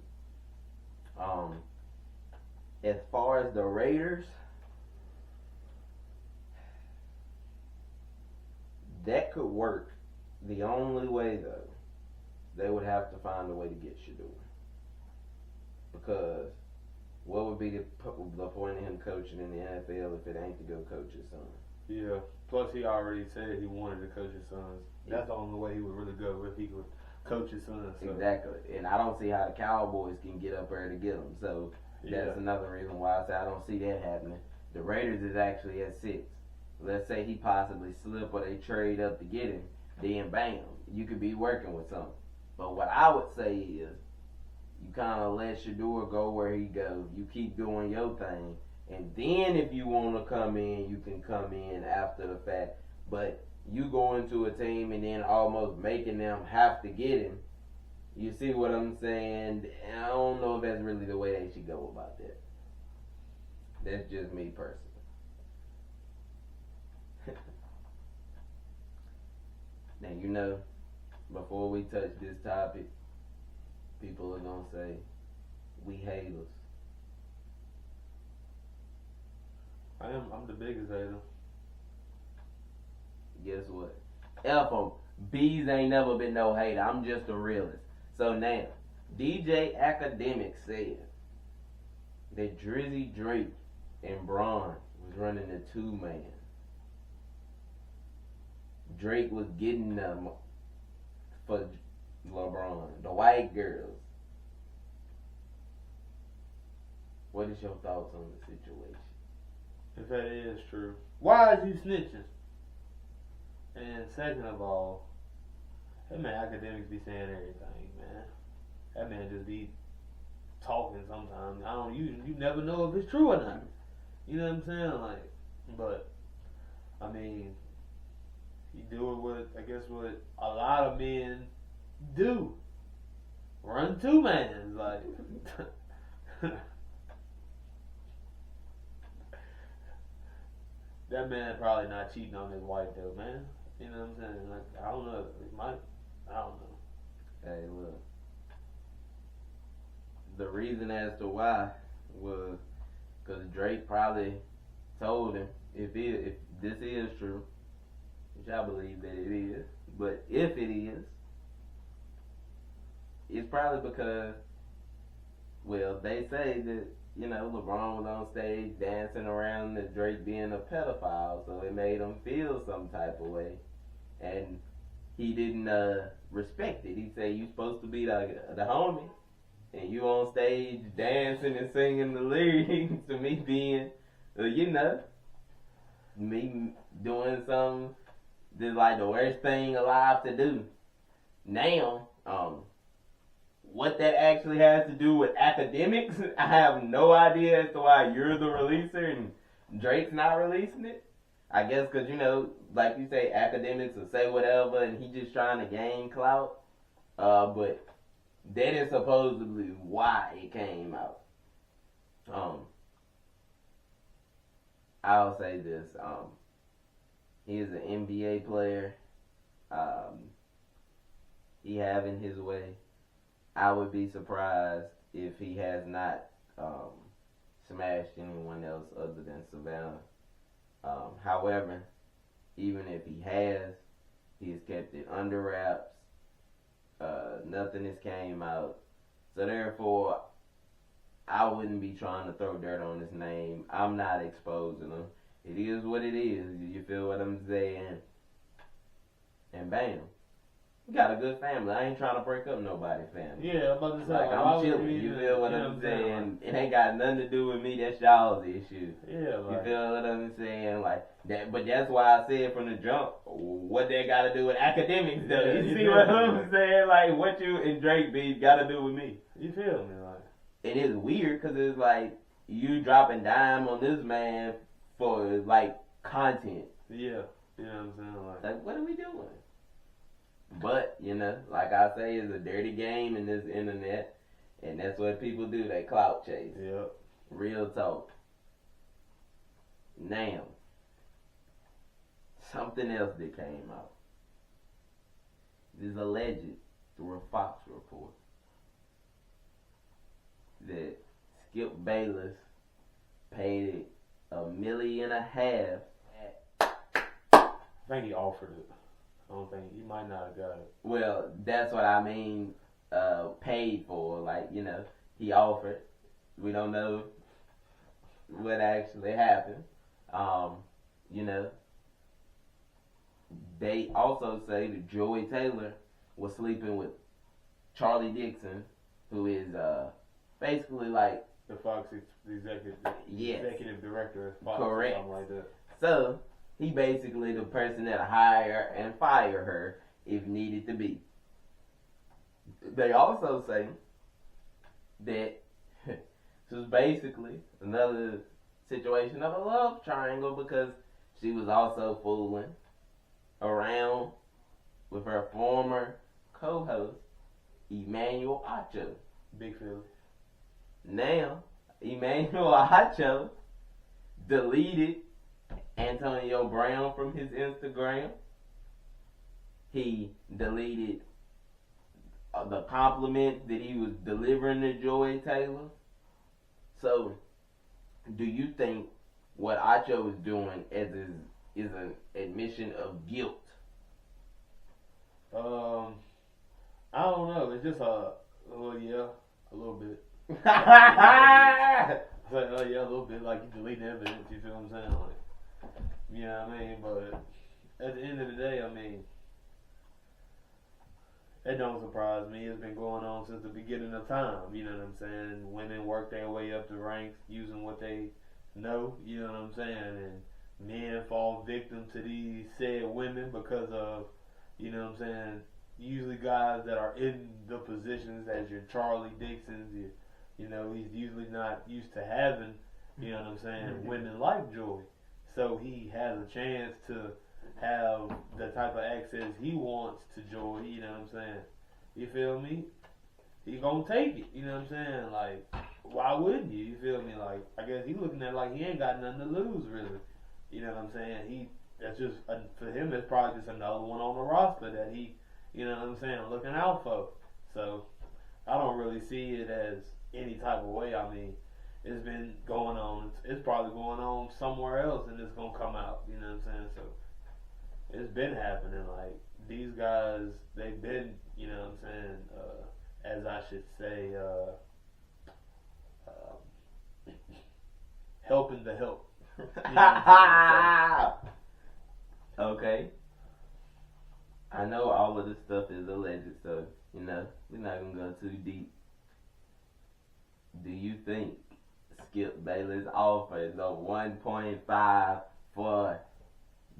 A: it. As far as the Raiders, that could work. The only way though, they would have to find a way to get Shador. Because what would be the point of him coaching in the NFL if it ain't to go coach his son?
B: Yeah. Plus, he already said he wanted to coach his sons. That's the only way he would really go if he could coach his sons. So.
A: Exactly. And I don't see how the Cowboys can get up there to get him. So that's another reason why I say I don't see that happening. The Raiders is actually at 6. Let's say he possibly slip or they trade up to get him. Then bam, you could be working with something. But what I would say is, you kind of let Shador go where he goes. You keep doing your thing. And then if you want to come in, you can come in after the fact. But you go into a team and then almost making them have to get him. You see what I'm saying? And I don't know if that's really the way they should go about that. That's just me personally. Now, before we touch this topic, people are going to say, we haters.
B: I'm the biggest hater.
A: Guess what? F 'em. Bees ain't never been no hater. I'm just a realist. So now, DJ Academic said that Drizzy Drake and Braun was running a 2-man. Drake was getting them for LeBron, the white girls. What is your thoughts on the situation?
B: If that is true, why is he snitching? And second of all, that man Academics be saying everything, man. That man just be talking sometimes. You never know if it's true or not. You know what I'm saying? Like, but I mean, he do it with, I guess, what a lot of men do. Run 2-mans, like. That man probably not cheating on his wife though, man. You know what I'm saying? Like, I don't know. It might. I don't know.
A: Hey, look. The reason as to why was because Drake probably told him, if this is true, which I believe that it is, but if it is, it's probably because, well, they say that, LeBron was on stage dancing around the Drake being a pedophile, so it made him feel some type of way. And he didn't respect it. He said, you supposed to be the homie, and you on stage dancing and singing the lyrics to me being, me doing something that's like the worst thing alive to do. Now, what that actually has to do with Academics, I have no idea as to why you're the releaser and Drake's not releasing it. I guess because, like you say, Academics will say whatever and he just trying to gain clout. But that is supposedly why it came out. I'll say this. He is an NBA player. He having his way. I would be surprised if he has not smashed anyone else other than Savannah. However, even if he has kept it under wraps. Nothing has came out. So therefore, I wouldn't be trying to throw dirt on his name. I'm not exposing him. It is what it is. You feel what I'm saying? And bam. You got a good family. I ain't trying to break up nobody's family.
B: Yeah, I'm about to say.
A: Like, I'm chilling. You feel what I'm saying? It ain't got nothing to do with me. That's y'all's issue.
B: Yeah, like.
A: You feel what I'm saying? Like that. But that's why I said from the jump, what they got to do with Academics, though.
B: Yeah,
A: you see what I'm saying? Like, what you and Drake beef got to do with me?
B: You feel me? Like.
A: And it's weird because it's like you dropping dime on this man for like content.
B: Yeah, you know what I'm saying?
A: Like what are we doing? But, like I say, it's a dirty game in this internet. And that's what people do. They clout chase.
B: Yep.
A: Real talk. Now, something else that came out. This is alleged through a Fox report. that Skip Bayless paid it $1.5 million.
B: I think he offered it. I don't think he might not have got it.
A: Well, that's what I mean. Paid for, like, you know, he offered. We don't know what actually happened. You know, they also say that Joey Taylor was sleeping with Charlie Dixon, who is basically like
B: the Fox executive director of Fox.
A: Correct.
B: Something like that.
A: So he basically the person that hire and fire her if needed to be. They also say that this is basically another situation of a love triangle because she was also fooling around with her former co-host, Emmanuel Acho.
B: Big Philly.
A: Now, Emmanuel Acho deleted Antonio Brown from his Instagram. He deleted the compliment that he was delivering to Joy Taylor. So, do you think what Acho is doing is an admission of guilt?
B: I don't know. It's just a little bit. It's like, oh yeah, a little bit. Like you deleting evidence. You feel what I'm saying? Like, you know what I mean? But at the end of the day, I mean, it don't surprise me. It's been going on since the beginning of time. You know what I'm saying? Women work their way up the ranks using what they know. You know what I'm saying? And men fall victim to these said women because of, you know what I'm saying, usually guys that are in the positions as your Charlie Dixons, you know, he's usually not used to having, you know what I'm saying, women like Joy. So he has a chance to have the type of access he wants to Joy, you know what I'm saying? You feel me? He gonna take it, you know what I'm saying? Like, why wouldn't you? You feel me? Like, I guess he looking at it like he ain't got nothing to lose, really. You know what I'm saying? That's just, for him, it's probably just another one on the roster that he, you know what I'm saying, looking out for. So, I don't really see it as any type of way. I mean, it's been going on. It's probably going on somewhere else and it's going to come out. You know what I'm saying? So, it's been happening. Like, these guys, they've been, you know what I'm saying, as I should say, helping the help. You know what I'm saying?
A: Okay. I know all of this stuff is alleged, so, you know, we're not going to go too deep. Do you think Skip Bayless offers a 1.5 for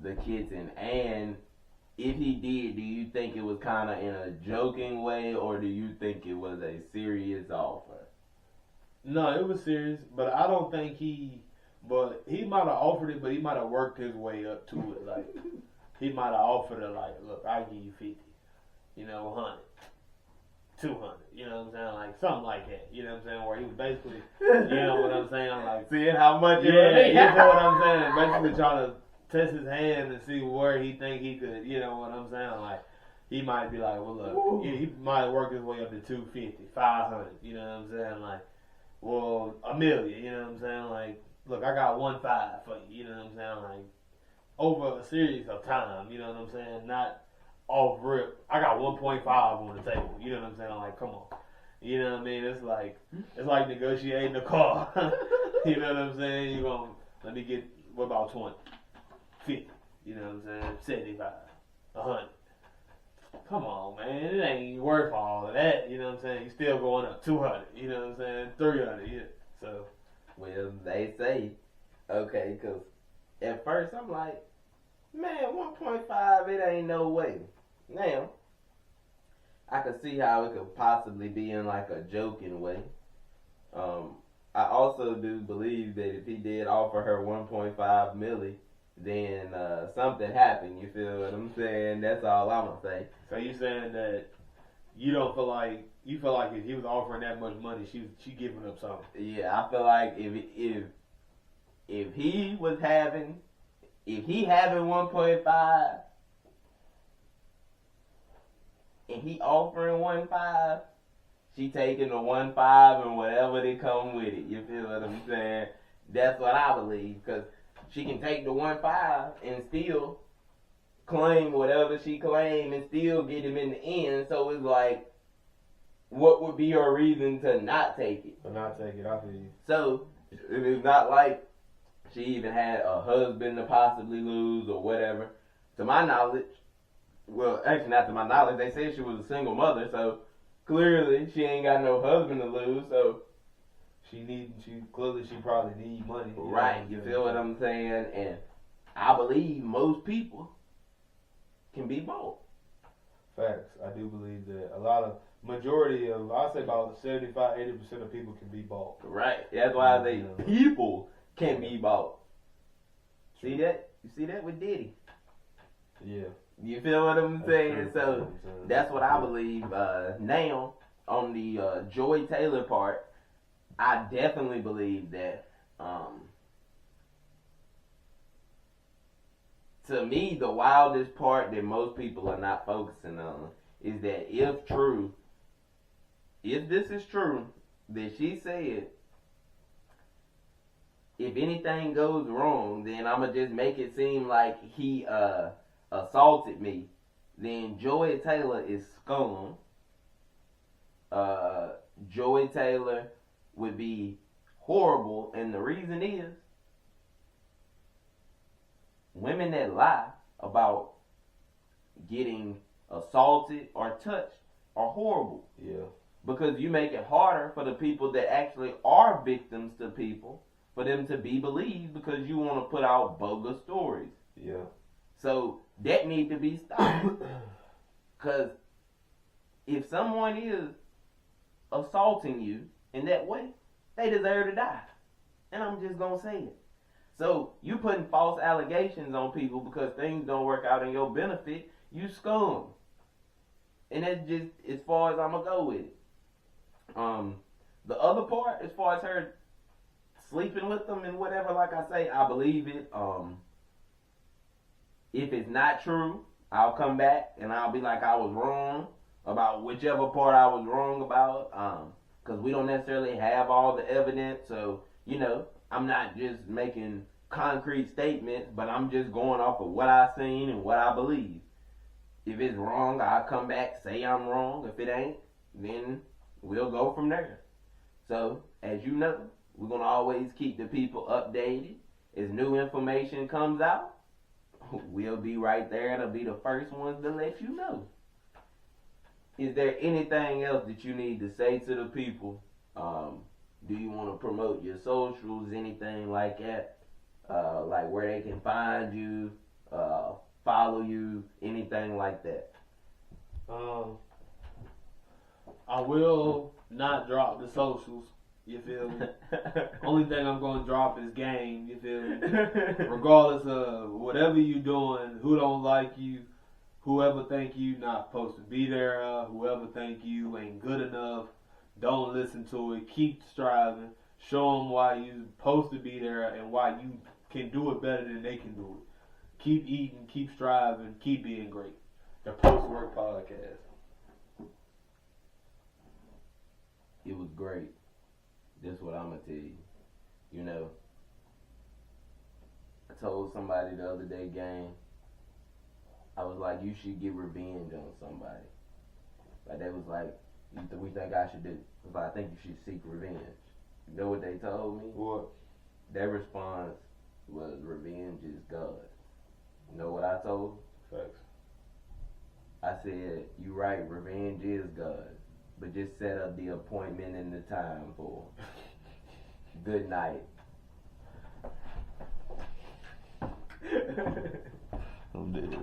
A: the kitten? And if he did, do you think it was kind of in a joking way, or do you think it was a serious offer?
B: No, it was serious, but I don't think he might have offered it, but he might have worked his way up to it. Like, he might have offered it like, look, I'll give you 50, you know, 100, 200, you know what I'm saying? Like, something like that, you know what I'm saying? Where he was basically, you know what I'm saying? Like,
A: seeing how much
B: you know what I'm saying? Basically trying to test his hand and see where he think he could, you know what I'm saying? Like, he might be like, well, look, he might have worked his way up to 250, 500, you know what I'm saying? Like, well, $1 million, you know what I'm saying? Like, look, I got 1.5 for you, you know what I'm saying? Like, over a series of time, you know what I'm saying? Not off rip. I got 1.5 on the table, you know what I'm saying? Like, come on. You know what I mean? It's like negotiating a car. You know what I'm saying? You gonna, let me get, what about 20? 50, you know what I'm saying? 75, 100. Come on, man. It ain't worth all of that, you know what I'm saying? You still going up 200, you know what I'm saying? 300, yeah. So,
A: well, they say, okay, because at first I'm like, man, 1.5, it ain't no way. Now, I could see how it could possibly be in like a joking way. I also do believe that if he did offer her 1.5 milli, then something happened. You feel what I'm saying? That's all I'm gonna say.
B: So you saying that you don't feel like if he was offering that much money, she giving up something?
A: Yeah, I feel like if he having 1.5 and he offering 1.5, she taking the 1.5 and whatever they come with it. You feel what I'm saying? That's what I believe, because she can take the 1.5 and still claim whatever she claimed and still get him in the end. So it's like, what would be her reason to not take it?
B: To not take it, I feel you.
A: So it's not like she even had a husband to possibly lose or whatever. To my knowledge, well, actually not to my knowledge, they said she was a single mother, so clearly she ain't got no husband to lose, so
B: she probably need money.
A: Right, you feel what I'm saying? And I believe most people can be bought.
B: Facts. I do believe that I'd say about 75-80% of people can be bought.
A: Right. That's why I say people can be bought. See that? You see that with Diddy?
B: Yeah.
A: You feel what I'm saying?
B: True.
A: So that's what I believe. Now, on the Joy Taylor part, I definitely believe that, to me, the wildest part that most people are not focusing on is that if this is true, that she said, if anything goes wrong, then I'm going to just make it seem like he assaulted me, then Joy Taylor is scum. Joy Taylor would be horrible, and the reason is women that lie about getting assaulted or touched are horrible.
B: Yeah.
A: Because you make it harder for the people that actually are victims to people for them to be believed, because you want to put out bogus stories.
B: Yeah.
A: So that need to be stopped. Because if someone is assaulting you in that way, they deserve to die. And I'm just going to say it. So you putting false allegations on people because things don't work out in your benefit, you scum. And that's just as far as I'm going to go with it. The other part, as far as her sleeping with them and whatever, like I say, I believe it. If it's not true, I'll come back and I'll be like, I was wrong about whichever part I was wrong about. Because we don't necessarily have all the evidence. So, I'm not just making concrete statements, but I'm just going off of what I've seen and what I believe. If it's wrong, I'll come back, say I'm wrong. If it ain't, then we'll go from there. So, as you know, we're going to always keep the people updated. As new information comes out, we'll be right there to be the first ones to let you know. Is there anything else that you need to say to the people? Do you want to promote your socials, anything like that? Like where they can find you, follow you, anything like that?
B: I will not drop the socials. You feel me? Only thing I'm going to drop is game. You feel me? Regardless of whatever you doing, who don't like you, whoever think you not supposed to be there, whoever think you ain't good enough, don't listen to it. Keep striving. Show them why you supposed to be there and why you can do it better than they can do it. Keep eating, keep striving, keep being great. The PostWork Podcast.
A: It was great. That's what I'm going to tell you. I told somebody the other day, gang, I was like, you should get revenge on somebody. Like, they was like, we think I should do? I was like, I think you should seek revenge. You know what they told me?
B: What?
A: Their response was, revenge is God. You know what I told?
B: Facts.
A: I said, you right, revenge is God. But just set up the appointment and the time for good night. I'm dead.